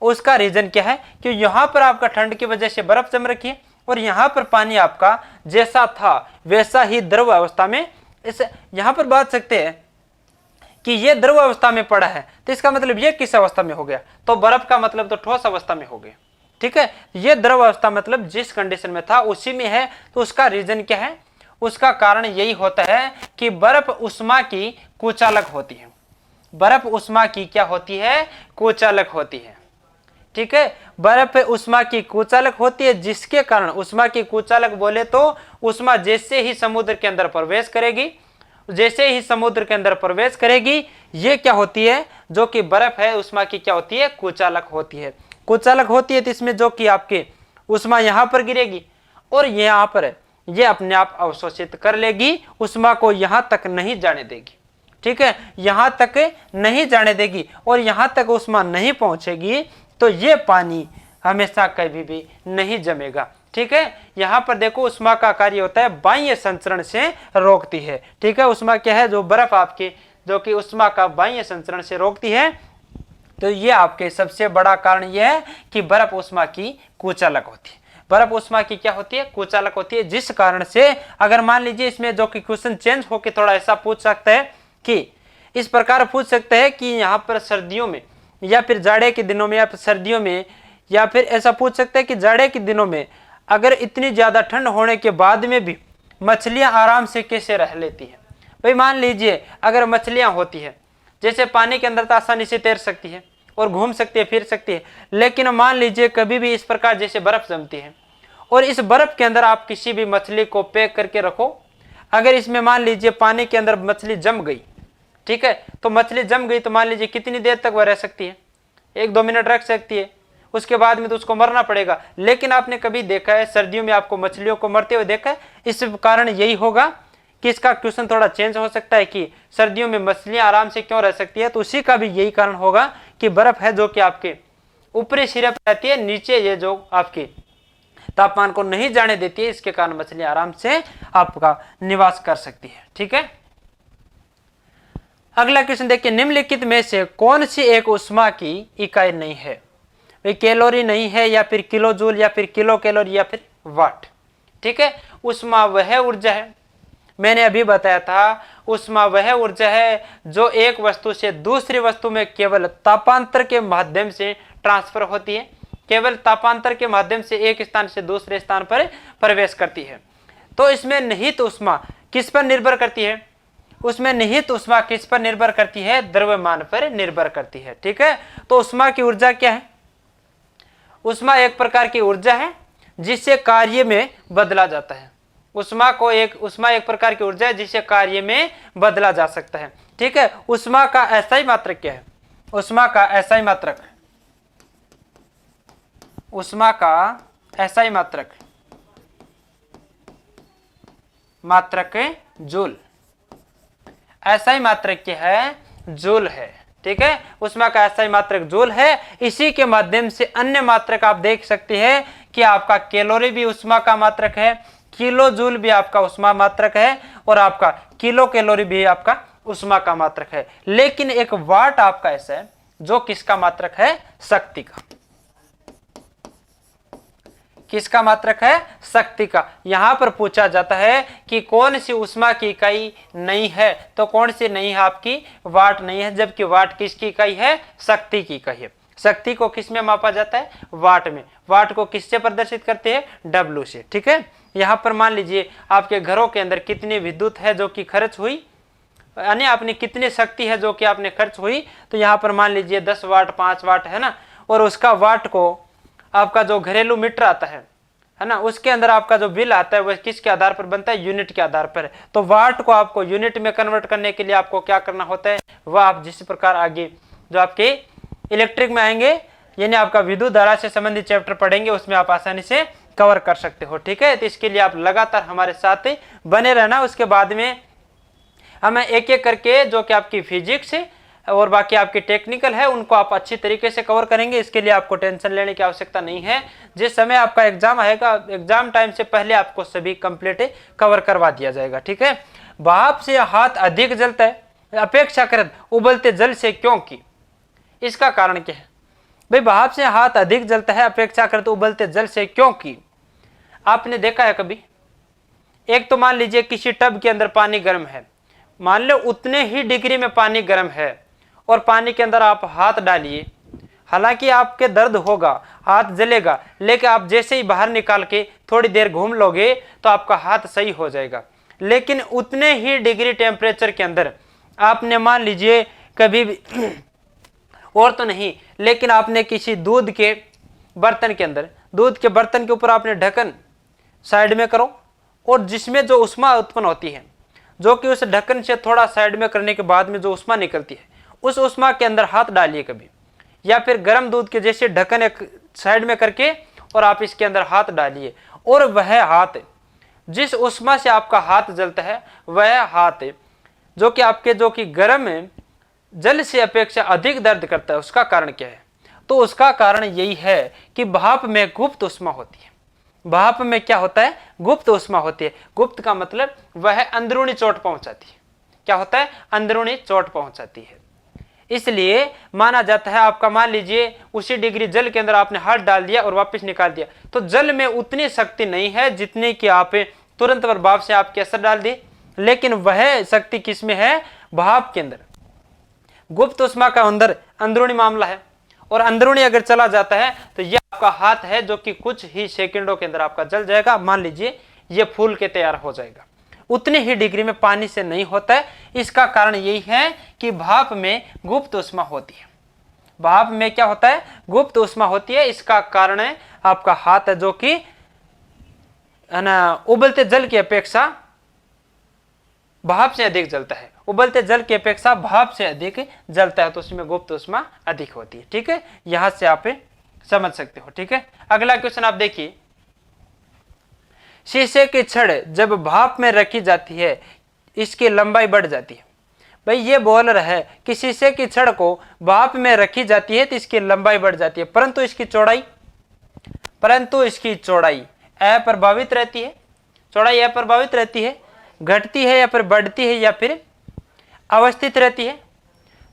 [SPEAKER 1] उसका रीजन क्या है कि यहां पर आपका ठंड की वजह से बर्फ जम रखी है, और यहां पर पानी आपका जैसा था वैसा ही द्रव अवस्था में, इस यहां पर बात सकते हैं कि ये द्रव अवस्था में पड़ा है, तो इसका मतलब ये किस अवस्था में हो गया? तो बर्फ का मतलब तो ठोस अवस्था में हो गया, ठीक है। ये द्रव अवस्था मतलब जिस कंडीशन में था उसी में है। तो उसका रीजन क्या है? उसका कारण यही होता है कि बर्फ उष्मा की कुचालक होती है। बर्फ उष्मा की क्या होती है? कुचालक होती है, ठीक है। बर्फ उष्मा की कुचालक होती है, जिसके कारण उष्मा की कुचालक बोले तो उष्मा जैसे ही समुद्र के अंदर प्रवेश करेगी, जैसे ही समुद्र के अंदर प्रवेश करेगी, ये क्या होती है, जो कि बर्फ है उष्मा की क्या होती है? कुचालक होती है। कुचालक होती है तो इसमें जो कि आपके उष्मा यहां पर गिरेगी और यहां पर ये अपने आप अवशोषित कर लेगी, उष्मा को यहां तक नहीं जाने देगी, ठीक है, यहां तक नहीं जाने देगी। और यहां तक उष्मा नहीं पहुंचेगी तो ये पानी हमेशा कभी भी नहीं जमेगा, ठीक है। यहां पर देखो उष्मा का कार्य होता है बाह्य संचरण से रोकती है, ठीक है। उष्मा क्या है? जो बर्फ आपकी, जो कि उष्मा का बाह्य संचरण से रोकती है। तो ये आपके सबसे बड़ा कारण यह है कि बर्फ उष्मा की कुचालक होती है। बर्फ उष्मा की क्या होती है? कुचालक होती है, जिस कारण से अगर मान लीजिए इसमें जो कि क्वेश्चन चेंज होकर थोड़ा ऐसा पूछ सकता है कि इस प्रकार पूछ सकते हैं कि यहाँ पर सर्दियों में या फिर जाड़े के दिनों में या फिर सर्दियों में, या फिर ऐसा पूछ सकते हैं कि जाड़े के दिनों में अगर इतनी ज्यादा ठंड होने के बाद में भी मछलियां आराम से कैसे रह लेती हैं। भाई मान लीजिए अगर मछलियां होती है, जैसे पानी के अंदर तो आसानी से तैर सकती है और घूम सकती है, फिर सकती है, लेकिन मान लीजिए कभी भी इस प्रकार जैसे बर्फ जमती है और इस बर्फ के अंदर आप किसी भी मछली को पैक करके रखो, अगर इसमें मान लीजिए पानी के अंदर मछली जम गई, ठीक है, तो मछली जम गई तो मान लीजिए कितनी देर तक वह रह सकती है? 1-2 मिनट रख सकती है, उसके बाद में तो उसको मरना पड़ेगा। लेकिन आपने कभी देखा है सर्दियों में आपको मछलियों को मरते हुए देखा है? इस कारण यही होगा कि इसका क्वेश्चन थोड़ा चेंज हो सकता है कि सर्दियों में मछलियां आराम से क्यों रह सकती है, तो उसी का भी यही कारण होगा कि बर्फ है जो कि आपके ऊपरी सिरे पर रहती है, नीचे ये जो आपके तापमान को नहीं जाने देती है, इसके कारण मछलियां आराम से आपका निवास कर सकती है। ठीक है, अगला क्वेश्चन देखिए, निम्नलिखित में से कौन सी एक ऊष्मा की इकाई नहीं है? वे कैलोरी नहीं है, या फिर किलो जूल, या फिर किलो कैलोरी, या फिर वाट। ठीक है, ऊष्मा वह ऊर्जा है, मैंने अभी बताया था, ऊष्मा वह ऊर्जा है जो एक वस्तु से दूसरी वस्तु में केवल तापांतर के माध्यम से ट्रांसफर होती है, केवल तापांतर के माध्यम से एक स्थान से दूसरे स्थान पर प्रवेश करती है। तो इसमें निहित ऊष्मा किस पर निर्भर करती है? उसमें निहित ऊष्मा किस पर निर्भर करती है? द्रव्यमान पर निर्भर करती है। ठीक है, तो ऊष्मा की ऊर्जा क्या है? ऊष्मा एक प्रकार की ऊर्जा है जिससे कार्य में बदला जाता है। ऊष्मा एक प्रकार की ऊर्जा है जिसे कार्य में बदला जा सकता है। ठीक है, ऊष्मा का ऐसा ही मात्रक क्या है? ऊष्मा का ऐसा ही मात्रक, ऊष्मा का ऐसा ही मात्रक जूल, ऐसा ही मात्रक क्या है? जूल है। ठीक है, ऊष्मा का ऐसा ही मात्रक जूल है। इसी के माध्यम से अन्य मात्रक आप देख सकते हैं कि आपका कैलोरी भी ऊष्मा का मात्रक है, किलो जूल भी आपका ऊष्मा मात्रक है, और आपका किलो कैलोरी भी आपका ऊष्मा का मात्रक है। लेकिन एक वाट आपका ऐसा है जो किसका मात्रक है? शक्ति का। किसका मात्रक है? शक्ति का। यहां पर पूछा जाता है कि कौन सी ऊष्मा की इकाई नहीं है, तो कौन सी नहीं है? आपकी वाट नहीं है, जबकि वाट किसकी इकाई है? शक्ति की इकाई है। शक्ति को किस में मापा जाता है? वाट में। वाट को किससे प्रदर्शित करते हैं? डब्ल्यू से। ठीक है, यहाँ पर मान लीजिए आपके घरों के अंदर कितनी विद्युत है जो कि खर्च हुई, यानी आपने कितनी शक्ति है जो कि आपने खर्च हुई, तो यहाँ पर मान लीजिए 10 वाट 5 वाट है ना, और उसका वाट को आपका जो घरेलू मीटर आता है ना, उसके अंदर आपका जो बिल आता है वह किसके आधार पर बनता है? यूनिट के आधार पर। तो वाट को आपको यूनिट में कन्वर्ट करने के लिए आपको क्या करना होता है? वह आप जिस प्रकार आगे जो आपके इलेक्ट्रिक में आएंगे, यानी आपका विद्युत धारा से संबंधित चैप्टर पढ़ेंगे, उसमें आप आसानी से कवर कर सकते हो। ठीक है, तो इसके लिए आप लगातार हमारे साथ बने रहना। उसके बाद में हमें एक एक करके जो कि आपकी फिजिक्स और बाकी आपकी टेक्निकल है उनको आप अच्छी तरीके से कवर करेंगे। इसके लिए आपको टेंशन लेने की आवश्यकता नहीं है। जिस समय आपका एग्जाम आएगा, एग्जाम टाइम से पहले आपको सभी कंप्लीट कवर करवा दिया जाएगा। ठीक है, भाप से हाथ अधिक जलता है अपेक्षाकृत उबलते जल से, क्योंकि इसका कारण क्या है? भाई भाप से हाथ अधिक जलता है अपेक्षाकृत उबलते जल से, क्योंकि आपने देखा है कभी, एक तो मान लीजिए किसी टब के अंदर पानी गर्म है, मान लो उतने ही डिग्री में पानी गर्म है, और पानी के अंदर आप हाथ डालिए, हालांकि आपके दर्द होगा, हाथ जलेगा, लेकिन आप जैसे ही बाहर निकाल के थोड़ी देर घूम लोगे तो आपका हाथ सही हो जाएगा। लेकिन उतने ही डिग्री टेम्परेचर के अंदर आपने मान लीजिए कभी भी और तो नहीं, लेकिन आपने किसी दूध के बर्तन के अंदर, दूध के बर्तन के ऊपर आपने ढक्कन साइड में करो, और जिसमें जो ऊष्मा उत्पन्न होती है, जो कि उस ढक्कन से थोड़ा साइड में करने के बाद में जो ऊष्मा निकलती है, उस ऊष्मा के अंदर हाथ डालिए कभी, या फिर गर्म दूध के जैसे ढक्कन एक साइड में करके और आप इसके अंदर हाथ डालिए, और वह हाथ जिस ऊष्मा से आपका हाथ जलता है, वह हाथ जो कि आपके जो कि गर्म जल से अपेक्षा अधिक दर्द करता है, उसका कारण क्या है? तो उसका कारण यही है कि भाप में गुप्त ऊष्मा होती है। भाप में क्या होता है? गुप्त ऊष्मा होती है। गुप्त का मतलब वह अंदरूनी चोट पहुंचाती है। क्या होता है? अंदरूनी चोट पहुंचाती है। इसलिए माना जाता है, आपका मान लीजिए उसी डिग्री जल के अंदर आपने हाथ डाल दिया और वापस निकाल दिया, तो जल में उतनी शक्ति नहीं है जितनी कि आप तुरंत प्रभाव से आपके असर डाल दी, लेकिन वह शक्ति किसमें है? भाप के अंदर। गुप्त ऊष्मा का अंदर अंदरूनी मामला है, और अंदरूनी अगर चला जाता है तो यह आपका हाथ है जो कि कुछ ही सेकंडों के अंदर आपका जल जाएगा। मान लीजिए ये फूल के तैयार हो जाएगा, उतनी ही डिग्री में पानी से नहीं होता है। इसका कारण यही है कि भाप में गुप्त ऊष्मा होती है। भाप में क्या होता है? गुप्त ऊष्मा होती है। इसका कारण है आपका हाथ है जो कि है ना, उबलते जल की अपेक्षा भाप से अधिक जलता है, उबलते जल की अपेक्षा भाप से अधिक जलता है, तो उसमें गुप्त ऊष्मा अधिक होती है। ठीक है, यहां से आप समझ सकते हो। ठीक है, अगला क्वेश्चन आप देखिए, शीशे की छड़ जब भाप में रखी जाती है इसकी लंबाई बढ़ जाती है। भाई ये बोल रहा है कि शीशे की छड़ को भाप में रखी जाती है तो इसकी लंबाई बढ़ जाती है, परंतु इसकी चौड़ाई अप्रभावित रहती है। चौड़ाई अप्रभावित रहती है, घटती है या फिर बढ़ती है या फिर अवस्थित रहती है।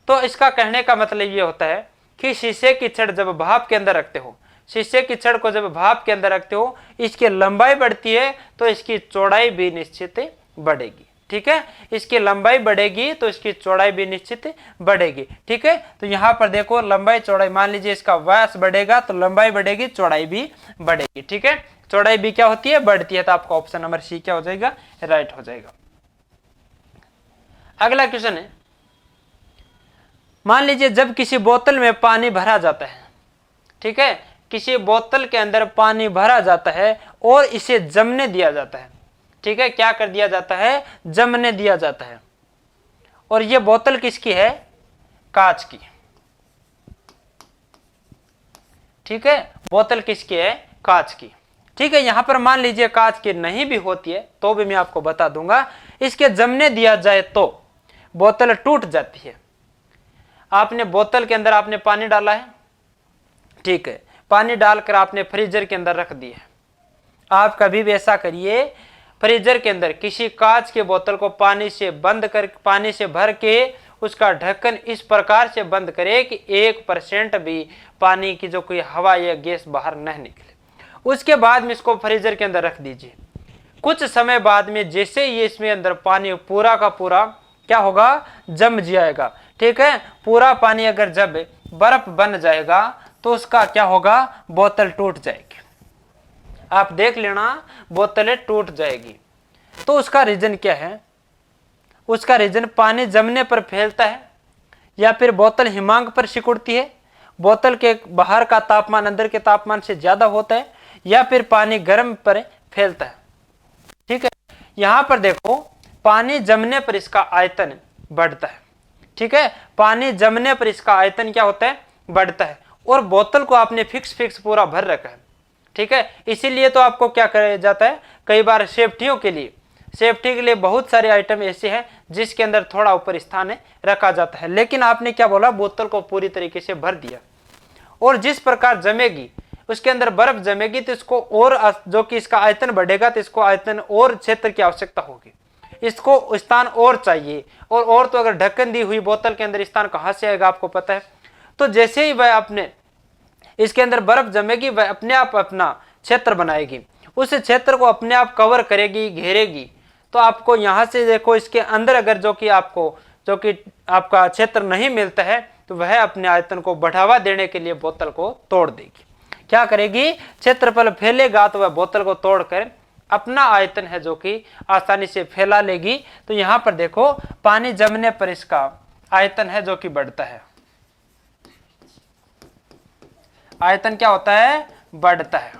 [SPEAKER 1] तो इसका कहने का मतलब ये होता है कि शीशे की छड़ जब भाप के अंदर रखते हो, शीशे की छड़ को जब भाप के अंदर रखते हो, इसकी लंबाई बढ़ती है तो इसकी चौड़ाई भी निश्चित बढ़ेगी। ठीक है, इसकी लंबाई बढ़ेगी तो इसकी चौड़ाई भी निश्चित बढ़ेगी। ठीक है, तो यहां पर देखो लंबाई चौड़ाई, मान लीजिए इसका व्यास बढ़ेगा तो लंबाई बढ़ेगी, चौड़ाई भी बढ़ेगी। ठीक है, चौड़ाई भी क्या होती है, बढ़ती है। तो आपका ऑप्शन नंबर सी क्या हो जाएगा, राइट हो जाएगा। अगला क्वेश्चन है, मान लीजिए जब किसी बोतल में पानी भरा जाता है, ठीक है, किसी बोतल के अंदर पानी भरा जाता है और इसे जमने दिया जाता है। ठीक है, क्या कर दिया जाता है, जमने दिया जाता है। और यह बोतल किसकी है, कांच की। ठीक है, बोतल किसकी है, कांच की। ठीक है, यहां पर मान लीजिए कांच की नहीं भी होती है तो भी मैं आपको बता दूंगा, इसके जमने दिया जाए तो बोतल टूट जाती है। आपने बोतल के अंदर आपने पानी डाला है, ठीक है, पानी डालकर आपने फ्रीजर के अंदर रख दिया। आप कभी भी ऐसा करिए, फ्रीजर के अंदर किसी कांच के बोतल को पानी से भर के उसका ढक्कन इस प्रकार से बंद करे कि 1% भी पानी की जो कोई हवा या गैस बाहर न निकले। उसके बाद में इसको फ्रीजर के अंदर रख दीजिए। कुछ समय बाद में जैसे ये इसमें अंदर पानी पूरा का पूरा क्या होगा, जम जाएगा। ठीक है, पूरा पानी अगर जब बर्फ बन जाएगा तो उसका क्या होगा, बोतल टूट जाएगी। आप देख लेना, बोतलें टूट जाएगी। तो उसका रीजन क्या है, उसका रीजन पानी जमने पर फैलता है, या फिर बोतल हिमांक पर सिकुड़ती है, बोतल के बाहर का तापमान अंदर के तापमान से ज्यादा होता है, या फिर पानी गर्म पर फैलता है। ठीक है, यहां पर देखो पानी जमने पर इसका आयतन बढ़ता है। ठीक है, पानी जमने पर इसका आयतन क्या होता है, बढ़ता है। और बोतल को आपने फिक्स पूरा भर रखा है। ठीक है, इसीलिए तो आपको क्या किया जाता है, कई बार सेफ्टी के लिए बहुत सारे आइटम ऐसे हैं जिसके अंदर थोड़ा ऊपर स्थान रखा जाता है, लेकिन आपने क्या बोला, बोतल को पूरी तरीके से भर दिया। और जिस प्रकार जमेगी, उसके अंदर बर्फ जमेगी तो इसको और जो कि इसका आयतन बढ़ेगा तो इसको आयतन और क्षेत्र की आवश्यकता होगी, इसको स्थान और चाहिए। और तो अगर ढक्कन दी हुई बोतल के अंदर स्थान कहां से आएगा आपको पता है। तो जैसे ही वह अपने इसके अंदर बर्फ जमेगी, वह अपने आप अपना क्षेत्र बनाएगी, उस क्षेत्र को अपने आप कवर करेगी, घेरेगी। तो आपको यहां से देखो, इसके अंदर अगर जो कि आपका क्षेत्र नहीं मिलता है तो वह अपने आयतन को बढ़ावा देने के लिए बोतल को तोड़ देगी। क्या करेगी, क्षेत्रफल फैलेगा तो वह बोतल को तोड़कर अपना आयतन है जो कि आसानी से फैला लेगी। तो यहां पर देखो पानी जमने पर इसका आयतन है जो कि बढ़ता है, आयतन क्या होता है, बढ़ता है।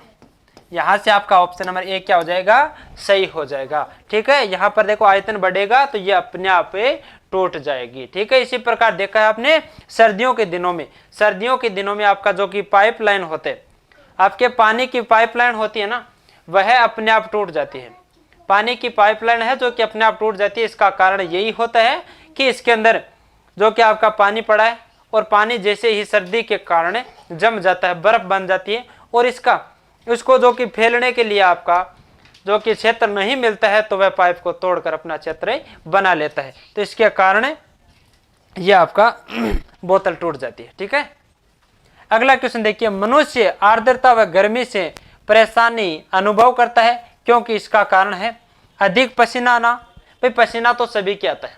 [SPEAKER 1] यहां से आपका ऑप्शन नंबर ए क्या हो जाएगा, सही हो जाएगा। ठीक है, यहां पर देखो आयतन बढ़ेगा तो ये अपने आप टूट जाएगी। ठीक है, इसी प्रकार देखा है आपने सर्दियों के दिनों में आपका जो कि पाइपलाइन होते, आपके पानी की पाइपलाइन होती है ना, वह अपने आप टूट जाती है। पानी की पाइपलाइन है जो कि अपने आप टूट जाती है। इसका कारण यही होता है कि इसके अंदर जो कि आपका पानी पड़ा है, और पानी जैसे ही सर्दी के कारण जम जाता है, बर्फ बन जाती है, और इसको जो कि फैलने के लिए आपका जो कि क्षेत्र नहीं मिलता है तो वह पाइप को तोड़कर अपना क्षेत्र बना लेता है। तो इसके कारण यह आपका बोतल टूट जाती है। ठीक है, अगला क्वेश्चन देखिए, मनुष्य आर्द्रता व गर्मी से परेशानी अनुभव करता है क्योंकि इसका कारण है अधिक पसीना आना। भाई पसीना तो सभी के आता है,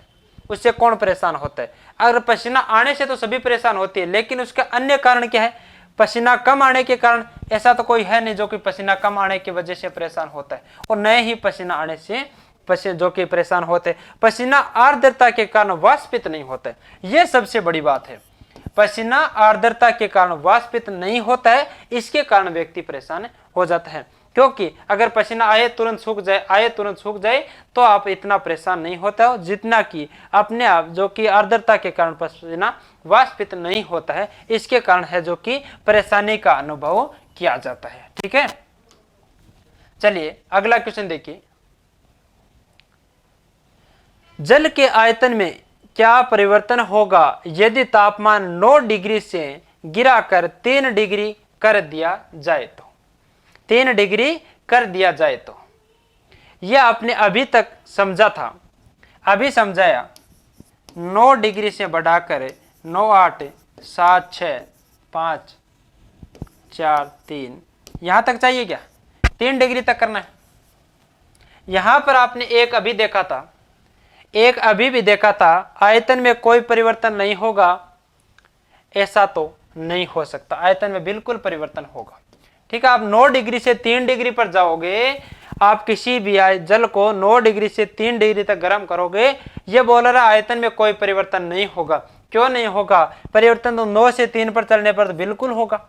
[SPEAKER 1] उससे कौन परेशान होता है। अगर पसीना आने से तो सभी परेशान होती है, लेकिन उसका अन्य कारण क्या है, पसीना कम आने के कारण ऐसा तो कोई है नहीं जो कि पसीना कम आने की वजह से परेशान होता है, और नए ही पसीना आने से जो कि परेशान होते हैं। पसीना आर्द्रता के कारण वाष्पित नहीं होता है, यह सबसे बड़ी बात है। पसीना आर्द्रता के कारण वाष्पित नहीं होता है, इसके कारण व्यक्ति परेशान हो जाता है। क्योंकि अगर पसीना आए तुरंत सूख जाए, आए तुरंत सूख जाए, तो आप इतना परेशान नहीं होता हो जितना कि अपने आप जो कि आर्द्रता के कारण पसीना वाष्पित नहीं होता है, इसके कारण है जो कि परेशानी का अनुभव किया जाता है। ठीक है, चलिए अगला क्वेश्चन देखिए। जल के आयतन में क्या परिवर्तन होगा यदि तापमान 9 डिग्री से गिराकर 3 डिग्री कर दिया जाए तो? 3 डिग्री कर दिया जाए तो यह आपने अभी तक समझा था, अभी समझाया। 9 डिग्री से बढ़ाकर 9, 8, 7, 6, 5, 4, 3 यहां तक चाहिए क्या? 3 डिग्री तक करना है। यहां पर आपने एक अभी देखा था, एक अभी भी देखा था, आयतन में कोई परिवर्तन नहीं होगा, ऐसा तो नहीं हो सकता, आयतन में बिल्कुल परिवर्तन होगा। ठीक है, आप 9 डिग्री से 3 डिग्री पर जाओगे, आप किसी भी जल को 9 डिग्री से 3 डिग्री तक गर्म करोगे, ये बोल रहा है आयतन में कोई परिवर्तन नहीं होगा। क्यों नहीं होगा? परिवर्तन तो 9 से 3 पर चलने पर तो बिल्कुल होगा।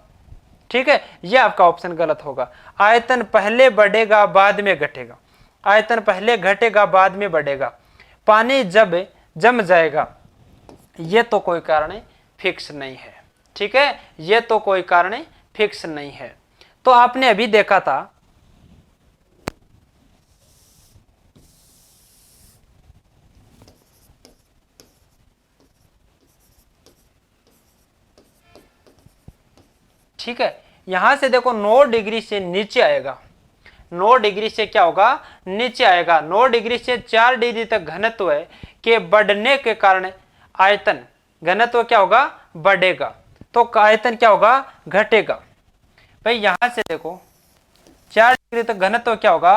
[SPEAKER 1] ठीक है, यह आपका ऑप्शन गलत होगा। आयतन पहले बढ़ेगा बाद में घटेगा, आयतन पहले घटेगा बाद में बढ़ेगा। पानी जब जम जाएगा, यह तो कोई कारण फिक्स नहीं है। ठीक है, यह तो कोई कारण फिक्स नहीं है। तो आपने अभी देखा था, ठीक है, यहां से देखो 9 डिग्री से नीचे आएगा, 9 डिग्री से क्या होगा? नीचे आएगा। 9 डिग्री से 4 डिग्री तक घनत्व के बढ़ने के कारण आयतन घनत्व क्या होगा? बढ़ेगा। तो आयतन क्या होगा? घटेगा। भाई यहां से देखो 4 डिग्री तक घनत्व क्या होगा?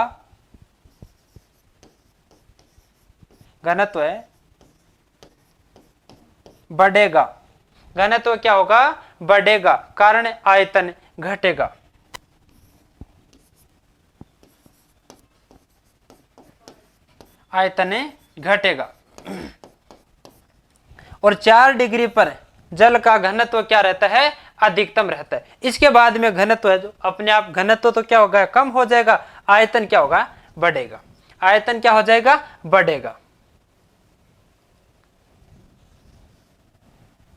[SPEAKER 1] घनत्व बढ़ेगा। घनत्व क्या होगा? बढ़ेगा, कारण आयतन घटेगा। आयतन घटेगा। और 4 डिग्री पर जल का घनत्व क्या रहता है? अधिकतम रहता है। इसके बाद में घनत्व है जो अपने आप घनत्व तो क्या होगा? कम हो जाएगा, आयतन क्या होगा? बढ़ेगा। आयतन क्या हो जाएगा? बढ़ेगा।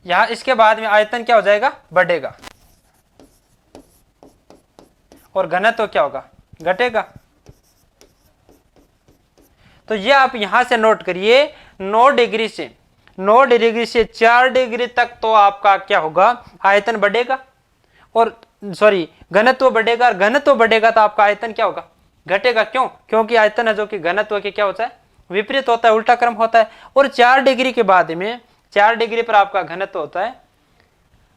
[SPEAKER 1] यहां इसके बाद में आयतन क्या हो जाएगा? बढ़ेगा। और घनत्व क्या होगा? घटेगा। तो ये आप यहां से नोट करिए, 9 डिग्री से 4 डिग्री तक तो आपका क्या होगा? आयतन बढ़ेगा, और सॉरी घनत्व बढ़ेगा, और घनत्व बढ़ेगा तो आपका आयतन क्या होगा? घटेगा। क्यों? क्योंकि आयतन है जो कि घनत्व के क्या होता है? विपरीत होता है, उल्टा क्रम होता है। और 4 डिग्री के बाद में 4 डिग्री पर आपका घनत्व होता है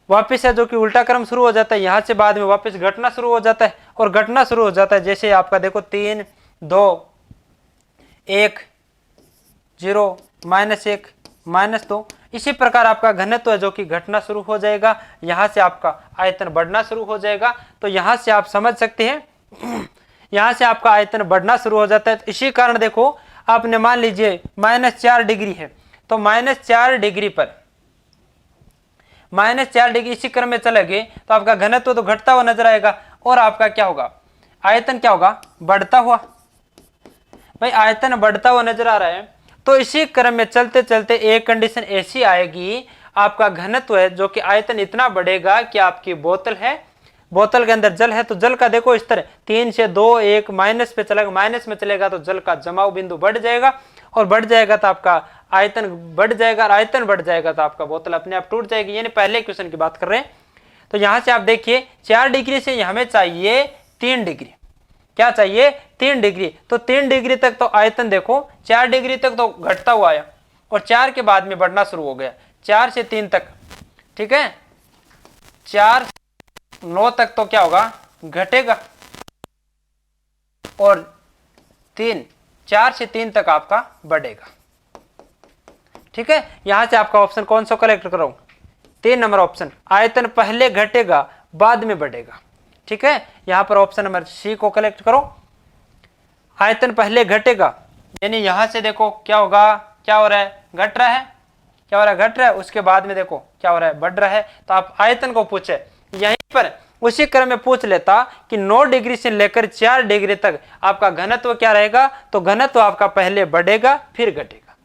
[SPEAKER 1] वापस है जो कि उल्टा क्रम शुरू हो जाता है, यहां से बाद में वापस घटना शुरू हो जाता है, और घटना शुरू हो जाता है जैसे आपका देखो 3, 2, 1, 0, -1, -2, इसी प्रकार आपका घनत्व है जो कि घटना शुरू हो जाएगा, यहां से आपका आयतन बढ़ना शुरू हो जाएगा। तो यहां से आप समझ सकते हैं यहां से आपका आयतन बढ़ना शुरू हो जाता है। तो इसी कारण देखो आपने मान लीजिए -4 डिग्री है, तो -4 डिग्री पर -4 डिग्री इसी क्रम में चलेंगे तो आपका घनत्व तो घटता हुआ नजर आएगा, और आपका क्या होगा? आयतन क्या होगा? बढ़ता हुआ। भाई आयतन बढ़ता हुआ नजर आ रहा है, तो इसी क्रम में चलते चलते एक कंडीशन ऐसी आएगी, आपका घनत्व है जो कि आयतन इतना बढ़ेगा कि आपकी बोतल है, बोतल के अंदर जल है, तो जल का देखो इस तरह 3 से 2, 1 माइनस पे चलेगा, माइनस में चलेगा तो जल का जमाव बिंदु बढ़ जाएगा, और बढ़ जाएगा तो आपका आयतन बढ़ जाएगा, और आयतन बढ़ जाएगा तो आपका बोतल अपने आप टूट जाएगी। यानी पहले क्वेश्चन की बात कर रहे हैं। तो यहां से आप देखिए 4 डिग्री से हमें चाहिए 3 डिग्री। क्या चाहिए? 3 डिग्री। तो 3 डिग्री तक तो आयतन देखो 4 डिग्री तक तो घटता हुआ आया, और 4 के बाद में बढ़ना शुरू हो गया, 4 से 3 तक। ठीक है, 4 से 9 तक तो क्या होगा? घटेगा, और 4 से 3 तक आपका बढ़ेगा। ठीक है, यहां से आपका ऑप्शन कौन सा कलेक्ट करो? 3 नंबर ऑप्शन, आयतन पहले घटेगा बाद में बढ़ेगा। ठीक है, यहां पर ऑप्शन नंबर सी को कलेक्ट करो। आयतन पहले घटेगा, यानी यहां से देखो क्या होगा? क्या हो रहा है? घट रहा है। क्या हो रहा है? घट रहा है। उसके बाद में देखो क्या हो रहा है? बढ़ रहा है। तो आप आयतन को पूछे, यहीं पर उसी क्रम में पूछ लेता कि 9 डिग्री से लेकर 4 डिग्री तक आपका घनत्व क्या रहेगा, तो घनत्व आपका पहले बढ़ेगा फिर घटेगा।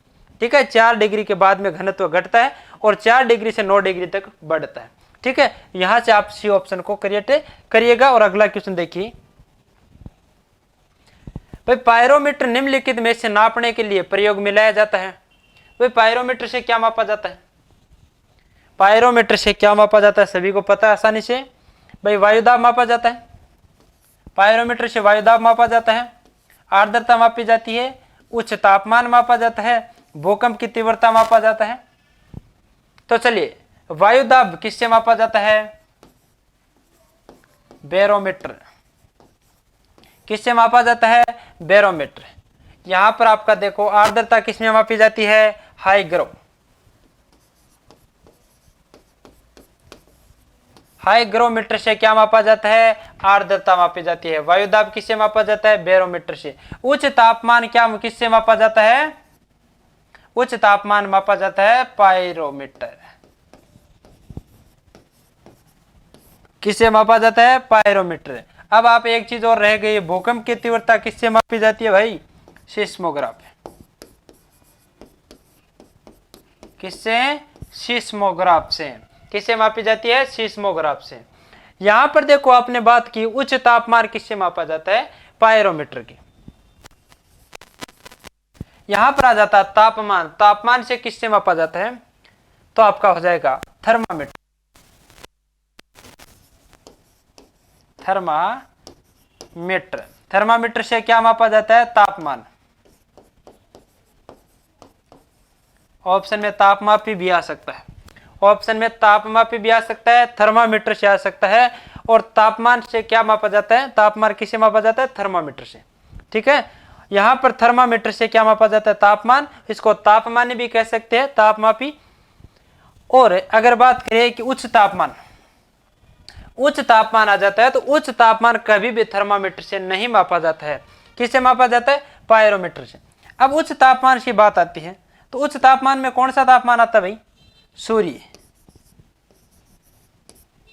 [SPEAKER 1] ठीक है, 4 डिग्री के बाद में घनत्व घटता है और 4 डिग्री से 9 डिग्री तक बढ़ता है। ठीक है, यहां से आप सी ऑप्शन को करिएगा। और अगला क्वेश्चन देखिए भाई, पायरोमीटर निम्नलिखित में से नापने के लिए प्रयोग में लाया जाता है। भाई पायरोमीटर से क्या मापा जाता है? पायरोमीटर से क्या मापा जाता है सभी को पता है आसानी से। भाई वायुदाब मापा जाता है, पायरोमीटर से वायुदाब मापा जाता है, आर्द्रता मापी जाती है, उच्च तापमान मापा जाता है, भूकंप की तीव्रता मापा जाता है। तो चलिए, वायुदाब किससे मापा जाता है? बैरोमीटर। किससे मापा जाता है? बैरोमीटर। यहां पर आपका देखो आर्द्रता किसमें मापी जाती है? हाइग्रो। हाइग्रोमीटर से क्या मापा जाता है? आर्द्रता मापी जाती है। वायुदाब किससे मापा जाता है? बैरोमीटर से। उच्च तापमान क्या किससे मापा जाता है? उच्च तापमान मापा जाता है पायरोमीटर। किससे मापा जाता है? पायरोमीटर। अब आप एक चीज और रह गई, भूकंप की तीव्रता किससे मापी जाती है भाई? सिस्मोग्राफ। किससे? सिस्मोग्राफ से। किससे मापी जाती है? सिस्मोग्राफ से। यहां पर देखो आपने बात की उच्च तापमान किससे मापा जाता है? पायरोमीटर की। यहां पर आ जाता है तापमान। तापमान से किससे मापा जाता है? तो आपका हो जाएगा थर्मामीटर। थर्मामीटर। थर्मामीटर से क्या मापा जाता है? तापमान। ऑप्शन में तापमापी भी आ सकता है, ऑप्शन में तापमापी भी आ सकता है, थर्मामीटर से आ सकता है। और तापमान से क्या मापा जाता है? तापमान किससे मापा जाता है? थर्मामीटर से। ठीक है, यहां पर थर्मामीटर से क्या मापा जाता है? तापमान। इसको तापमान भी कह सकते हैं, तापमापी। और अगर बात करें कि उच्च तापमान, उच्च तापमान आ जाता है तो उच्च तापमान कभी भी थर्मामीटर से नहीं मापा जाता है। किससे मापा जाता है? पायरोमीटर से। अब उच्च तापमान की बात आती है तो उच्च तापमान में कौन सा तापमान आता है भाई? सूर्य।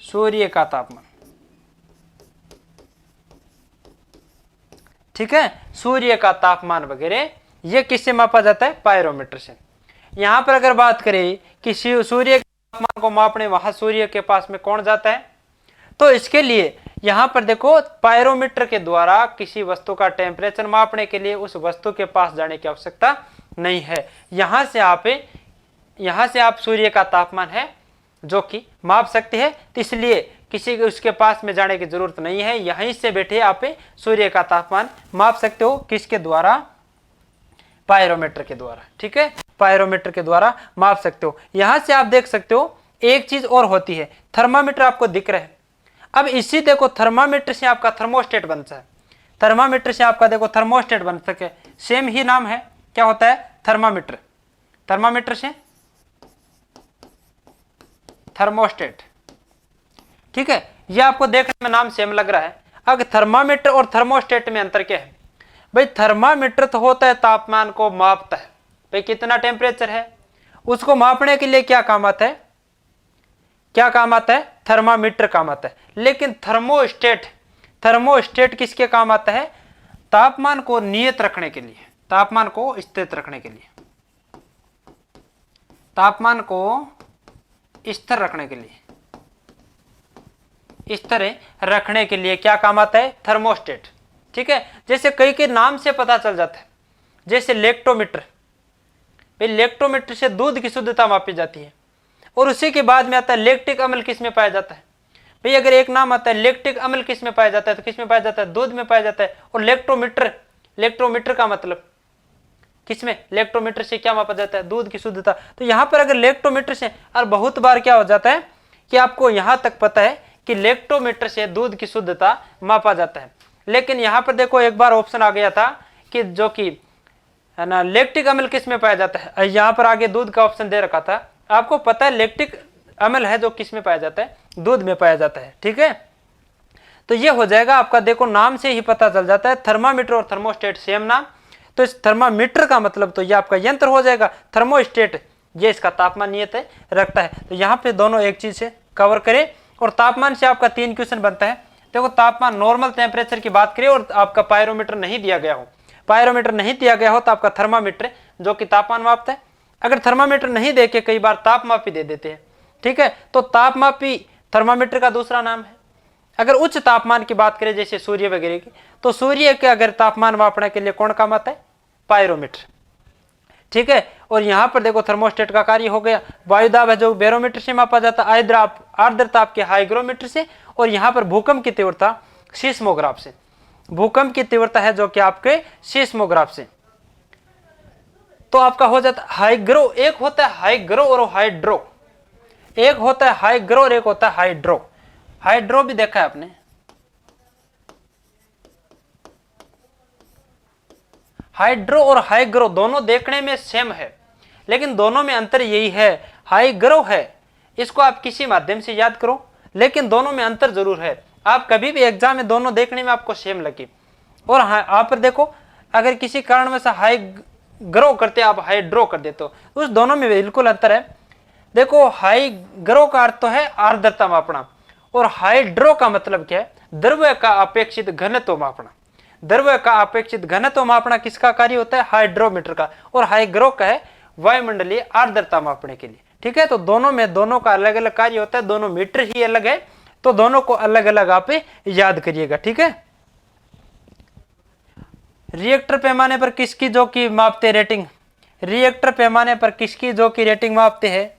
[SPEAKER 1] सूर्य का तापमान। ठीक है, सूर्य का तापमान वगैरह ये किससे मापा जाता है? पायरोमीटर से। यहां पर अगर बात करें कि सूर्य के तापमान को मापने वहां सूर्य के पास में कौन जाता है, तो इसके लिए यहां पर देखो पायरोमीटर के द्वारा किसी वस्तु का टेम्परेचर मापने के लिए उस वस्तु के पास जाने की आवश्यकता नहीं है। यहां से आप सूर्य का तापमान है जो कि माप सकते हैं, तो इसलिए किसी के उसके पास में जाने की जरूरत नहीं है। यहीं से बैठे आप सूर्य का तापमान माप सकते हो। किसके द्वारा? पायरोमीटर के द्वारा। ठीक है, पायरोमीटर के द्वारा माप सकते हो। यहां से आप देख सकते हो एक चीज और होती है, थर्मामीटर आपको दिख रहा है। अब इसी देखो थर्मामीटर से आपका थर्मोस्टेट बनता है। थर्मामीटर से आपका देखो थर्मोस्टेट बन सके, सेम ही नाम है, क्या होता है? थर्मामीटर। थर्मामीटर से थर्मोस्टेट। ठीक है, यह आपको देखने में नाम सेम लग रहा है। अगर थर्मामीटर और थर्मोस्टेट में अंतर क्या है? भाई थर्मामीटर तो होता है तापमान को मापता है, भाई कितना टेम्परेचर है उसको मापने के लिए क्या काम आता है? क्या काम आता है? थर्मामीटर काम आता है। लेकिन थर्मोस्टेट, थर्मोस्टेट किसके काम आता है? तापमान को नियत रखने के लिए, तापमान को स्थिर रखने के लिए, तापमान को स्थिर रखने के लिए, स्थिर रखने के लिए क्या काम आता है? थर्मोस्टेट। ठीक है, जैसे कई के नाम से पता चल जाता है, जैसे लेक्टोमीटर। भाई लेक्टोमीटर से दूध की शुद्धता मापी जाती है। और उसी के बाद में आता है लैक्टिक अम्ल, किस में पाया जाता है? भाई अगर एक नाम आता है लैक्टिक अम्ल किस में पाया जाता है, तो किस में पाया जाता है? दूध में पाया जाता है। और लेक्टोमीटर, लेक्टोमीटर का मतलब किसमें? लेक्टोमीटर से क्या मापा जाता है? दूध की शुद्धता। तो यहां पर अगर लेक्टोमीटर से, और बहुत बार क्या हो जाता है कि आपको यहां तक पता है कि लेक्टोमीटर से दूध की शुद्धता मापा जाता है। लेकिन यहां पर देखो एक बार ऑप्शन आ गया था कि जो कि है ना लैक्टिक अम्ल किस में पाया जाता है, यहां पर आगे दूध का ऑप्शन दे रखा था। आपको पता है लैक्टिक अम्ल है जो किस में पाया जाता है? दूध में पाया जाता है। ठीक है, तो ये हो जाएगा आपका, देखो नाम से ही पता चल जाता है, थर्मामीटर और थर्मोस्टेट सेम नाम। तो इस थर्मामीटर का मतलब तो ये आपका यंत्र हो जाएगा, थर्मोस्टेट ये इसका तापमान नियत रखता है। तो यहाँ पे दोनों एक चीज से कवर करें। और तापमान से आपका 3 क्वेश्चन बनता है। देखो तापमान नॉर्मल टेम्परेचर की बात करें और आपका पायरोमीटर नहीं दिया गया हो, पायरोमीटर नहीं दिया गया हो तो आपका थर्मामीटर जो कि तापमान मापता है। अगर थर्मामीटर नहीं दे के कई बार तापमापी दे देते हैं, ठीक है, तो तापमापी थर्मामीटर का दूसरा नाम है। अगर उच्च तापमान की बात करें जैसे सूर्य वगैरह की, तो सूर्य के अगर तापमान मापने के लिए कौन काम आता है? पायरोमीटर, ठीक है। और यहां पर देखो थर्मोस्टेट का कार्य हो गया। वायुदाब है जो बैरोमीटर से मापा जाता है, आर्द्रता आपके हाइग्रोमीटर से, और यहाँ पर भूकंप की तीव्रता सीस्मोग्राफ से। भूकंप की तीव्रता है जो कि आपके सीस्मोग्राफ से। तो आपका हो जाता है हाइग्रो, एक होता है हाइग्रो और हाइड्रो, एक होता है हाइग्रो और एक होता है हाइड्रो। हाइड्रो भी देखा है आपने, हाइड्रो और हाइग्रो दोनों देखने में सेम है, लेकिन दोनों में अंतर यही है, हाइग्रो है, इसको आप किसी माध्यम से याद करो, लेकिन दोनों में अंतर जरूर है। आप कभी भी एग्जाम में दोनों देखने में आपको सेम लगे, और आप देखो अगर किसी कारण में से हाइग्रो करते आप हाइड्रो कर देते हो, उस दोनों में बिल्कुल अंतर है। देखो हाइग्रो का अर्थ तो है आर्द्रता मापना, और हाइड्रो का मतलब क्या है? द्रव्य का अपेक्षित घनत्व मापना। द्रव्य का अपेक्षित घनत्व मापना किसका कार्य होता है? हाइड्रोमीटर का। और हाइग्रो का है वायुमंडलीय आर्द्रता मापने के लिए, ठीक है। तो दोनों का अलग अलग कार्य होता है, दोनों मीटर ही अलग है, तो दोनों को अलग अलग आप याद करिएगा, ठीक है। रिएक्टर पैमाने पर किसकी जो की मापते रेटिंग? रिएक्टर पैमाने पर किसकी जो की रेटिंग मापते हैं?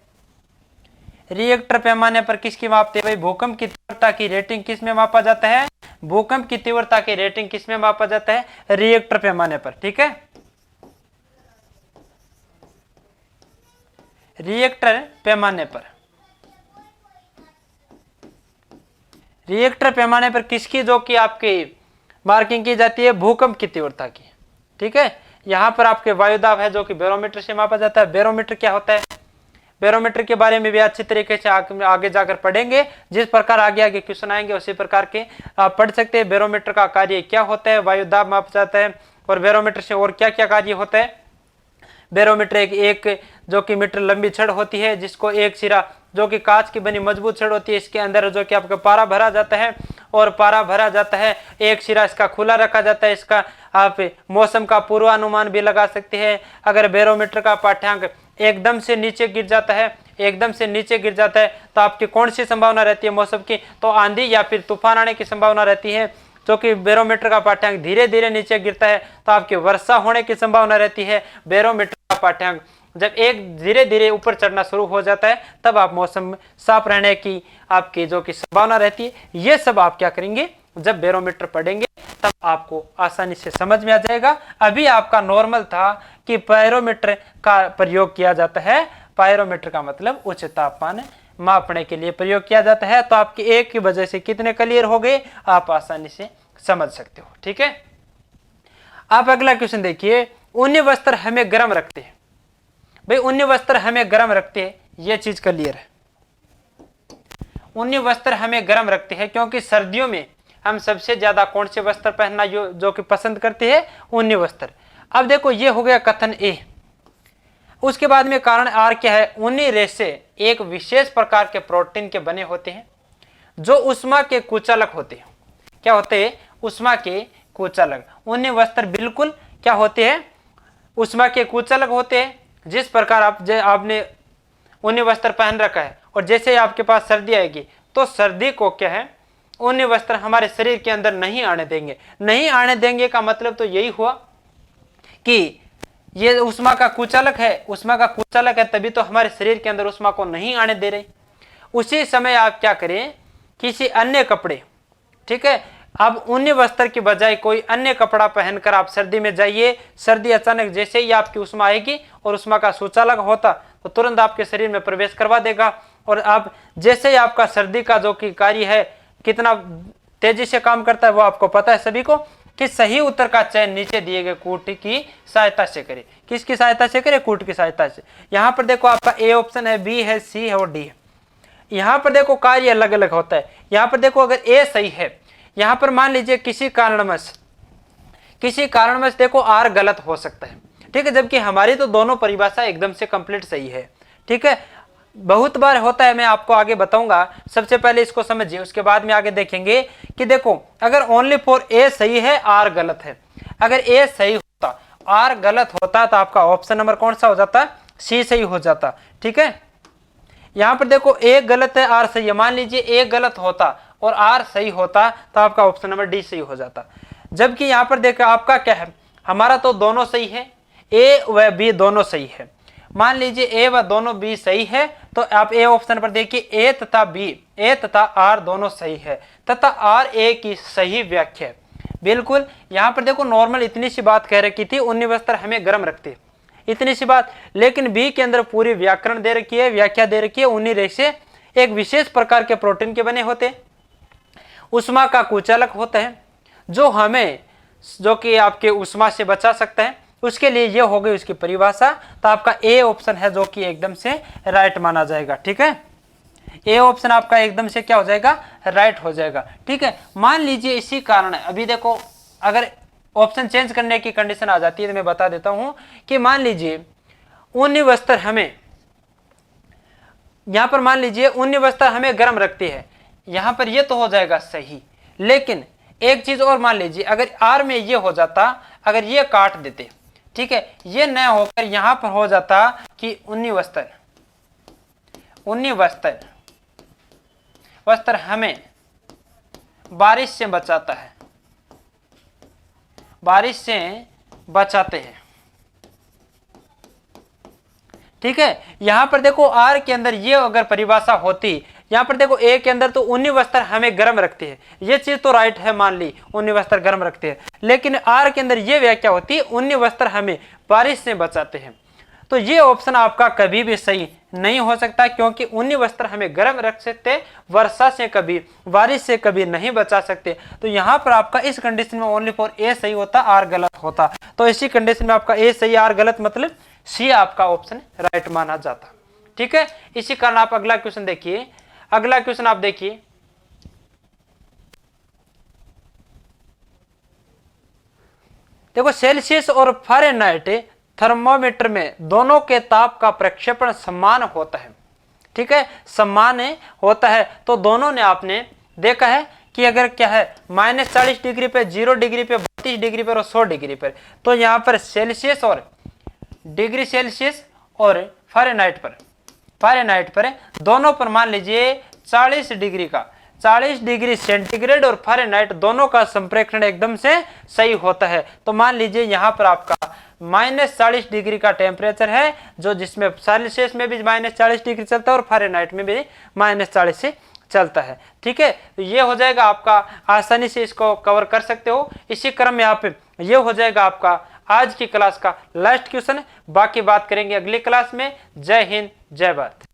[SPEAKER 1] रिएक्टर पैमाने पर किसकी मापते हैं भाई? भूकंप की तीव्रता की रेटिंग किस में मापा जाता है? भूकंप की तीव्रता की रेटिंग किस में मापा जाता है? रिएक्टर पैमाने पर, ठीक है। रिएक्टर पैमाने पर, रिएक्टर पैमाने पर किसकी जो कि आपकी मार्किंग की जाती है? भूकंप की तीव्रता की, ठीक है। यहां पर आपके वायुदाब है जो कि बैरोमीटर से मापा जाता है। बैरोमीटर क्या होता है? बैरोमीटर के बारे में भी अच्छी तरीके से आगे जाकर पढ़ेंगे, जिस प्रकार आगे आगे क्वेश्चन आएंगे उसी प्रकार के आप पढ़ सकते हैं। बैरोमीटर का कार्य क्या होता है? वायुदाब मापा जाता है। और बैरोमीटर से और क्या क्या कार्य होता है? बैरोमीटर एक जो कि मीटर लंबी छड़ होती है, जिसको एक सिरा जो कि कांच की बनी मजबूत छड़ होती है, इसके अंदर जो कि आपका पारा भरा जाता है, और पारा भरा जाता है, एक सिरा इसका खुला रखा जाता है। इसका आप मौसम का पूर्वानुमान भी लगा सकते हैं। अगर बैरोमीटर का पाठ्यांक एकदम से नीचे गिर जाता है, एकदम से नीचे गिर जाता है, तो आपकी कौन सी संभावना रहती है मौसम की? तो आंधी या फिर तूफान आने की संभावना रहती है। जो कि बैरोमीटर का पाठ्यांक धीरे धीरे नीचे गिरता है तो आपकी वर्षा होने की संभावना रहती है। बैरोमीटर का पाठ्यांक जब एक धीरे धीरे ऊपर चढ़ना शुरू हो जाता है, तब आप मौसम साफ रहने की आपकी जो कि संभावना रहती है। ये सब आप क्या करेंगे? जब बैरोमीटर पढ़ेंगे तब आपको आसानी से समझ में आ जाएगा। अभी आपका नॉर्मल था कि पायरोमीटर का प्रयोग किया जाता है। पायरोमीटर का मतलब उच्च तापमान मापने के लिए प्रयोग किया जाता है। तो आपकी एक की वजह से कितने क्लियर हो गए, आप आसानी से समझ सकते हो, ठीक है। आप अगला क्वेश्चन देखिए। ऊनी वस्त्र हमें गर्म रखते हैं। भाई ऊनी वस्त्र हमें गर्म रखते हैं, यह चीज क्लियर है। ऊनी वस्त्र हमें गर्म रखते हैं क्योंकि सर्दियों में हम सबसे ज्यादा कौन से वस्त्र पहनना जो कि पसंद करते हैं? ऊनी वस्त्र। अब देखो ये हो गया कथन ए। उसके बाद में कारण आर क्या है? ऊनी रेशे एक विशेष प्रकार के प्रोटीन के बने होते हैं जो उष्मा के कुचालक होते हैं। क्या होते हैं? उष्मा के कुचालक। ऊनी वस्त्र बिल्कुल क्या होते हैं? उष्मा के कुचालक होते हैं। जिस प्रकार आपने ऊनी वस्त्र पहन रखा है, और जैसे आपके पास सर्दी आएगी तो सर्दी को क्या है? ऊनी वस्त्र हमारे शरीर के अंदर नहीं आने देंगे। नहीं आने देंगे का मतलब तो यही हुआ कि ये उष्मा का कुचालक है, उष्मा का कुचालक है, तभी तो हमारे शरीर के अंदर उष्मा को नहीं आने दे रहे। उसी समय आप क्या करें? किसी अन्य कपड़े, ठीक है, आप ऊनी वस्त्र की बजाय कोई अन्य कपड़ा पहनकर आप सर्दी में जाइए। सर्दी अचानक जैसे ही आपकी उष्मा आएगी और उष्मा का सुचालक होता तो तुरंत आपके शरीर में प्रवेश करवा देगा। और आप जैसे ही आपका सर्दी का जो कि कार्य है कितना तेजी से काम करता है वो आपको पता है सभी को, कि सही उत्तर का चयन नीचे दिए गए कूट की सहायता से करें। किसकी सहायता से करें? कूट की सहायता से। यहाँ पर देखो आपका ए ऑप्शन है, बी है, सी है और डी है। यहाँ पर देखो कार्य अलग अलग होता है। यहाँ पर देखो अगर ए सही है, यहाँ पर मान लीजिए किसी कारणवश देखो आर गलत हो सकता है, ठीक है, जबकि हमारी तो दोनों परिभाषा एकदम से कंप्लीट सही है, ठीक है। बहुत बार होता है, मैं आपको आगे बताऊंगा। सबसे पहले इसको समझिए, उसके बाद में आगे देखेंगे कि देखो अगर ओनली फॉर ए सही है, आर गलत है। अगर ए सही होता, आर गलत होता, तो आपका ऑप्शन नंबर कौन सा हो जाता? सी सही हो जाता। ठीक है, यहां पर देखो ए गलत है, आर सही है। मान लीजिए ए गलत होता और आर सही होता, तो आपका ऑप्शन नंबर डी सही हो जाता। जबकि यहां पर देखो आपका क्या है, हमारा तो दोनों सही है, ए व बी दोनों सही है। मान लीजिए ए व दोनों बी सही है, तो आप ए ऑप्शन पर देखिए ए तथा बी, ए तथा आर दोनों सही है, तथा आर ए की सही व्याख्या है। बिल्कुल यहां पर देखो नॉर्मल इतनी सी बात कह रखी थी, 19 वस्त्र हमें गर्म रखते, इतनी सी बात। लेकिन बी के अंदर पूरी व्याकरण दे रखी है, व्याख्या दे रखी है। 19 रेशे एक विशेष प्रकार के प्रोटीन के बने होते, उष्मा का कुचालक होता है, जो कि आपके उष्मा से बचा सकता है। उसके लिए ये हो गई उसकी परिभाषा। तो आपका ए ऑप्शन है जो कि एकदम से राइट माना जाएगा। ठीक है, ए ऑप्शन आपका एकदम से क्या हो जाएगा? राइट हो जाएगा। ठीक है, मान लीजिए इसी कारण अभी देखो अगर ऑप्शन चेंज करने की कंडीशन आ जाती है तो मैं बता देता हूं कि मान लीजिए 19 वस्त्र हमें, यहां पर मान लीजिए 19 वस्त्र हमें गर्म रखती है, यहां पर ये तो हो जाएगा सही। लेकिन एक चीज और मान लीजिए अगर आर में ये हो जाता, अगर ये काट देते, ठीक है, ये न होकर यहां पर हो जाता कि 19 वस्त्र हमें बारिश से बचाता है, बारिश से बचाते हैं। ठीक है, यहां पर देखो आर के अंदर ये अगर परिभाषा होती, यहां पर देखो ए के अंदर तो 19 वस्त्र हमें गर्म रखते हैं, ये चीज तो राइट है, मान ली 19 वस्त्र गर्म रखते हैं। लेकिन आर के अंदर ये व्याख्या होती 19 वस्त्र हमें बारिश से बचाते हैं, तो ये ऑप्शन आपका कभी भी सही नहीं हो सकता, क्योंकि 19 वस्त्र हमें गर्म रख सकते, वर्षा से कभी, बारिश से कभी नहीं बचा सकते। तो यहाँ पर आपका इस कंडीशन में ओनली फॉर ए सही होता, आर गलत होता। तो इसी कंडीशन में आपका ए सही, आर गलत, मतलब सी आपका ऑप्शन राइट माना जाता। ठीक है, इसी कारण आप अगला क्वेश्चन देखिए। अगला क्वेश्चन आप देखिए, देखो सेल्सियस और फ़ारेनहाइट थर्मोमीटर में दोनों के ताप का प्रक्षेपण समान होता है। ठीक है, समान होता है, तो दोनों ने आपने देखा है कि अगर क्या है -40 डिग्री पे, 0 डिग्री पे, 32 डिग्री पर और 100 डिग्री पर, तो यहाँ पर सेल्सियस और डिग्री सेल्सियस और फ़ारेनहाइट पर दोनों पर मान लीजिए 40 डिग्री का, 40 डिग्री सेंटीग्रेड और फ़ारेनहाइट दोनों का संप्रेक्षण एकदम से सही होता है। तो मान लीजिए यहाँ पर आपका -40 डिग्री का टेम्परेचर है, जो जिसमें सेल्सियस में भी -40 डिग्री चलता है और फ़ारेनहाइट में भी -40 से चलता है। ठीक है, तो ये हो जाएगा आपका, आसानी से इसको कवर कर सकते हो। इसी क्रम में आप ये हो जाएगा आपका आज की क्लास का लास्ट क्वेश्चन। बाकी बात करेंगे अगली क्लास में। जय हिंद, जय भारत।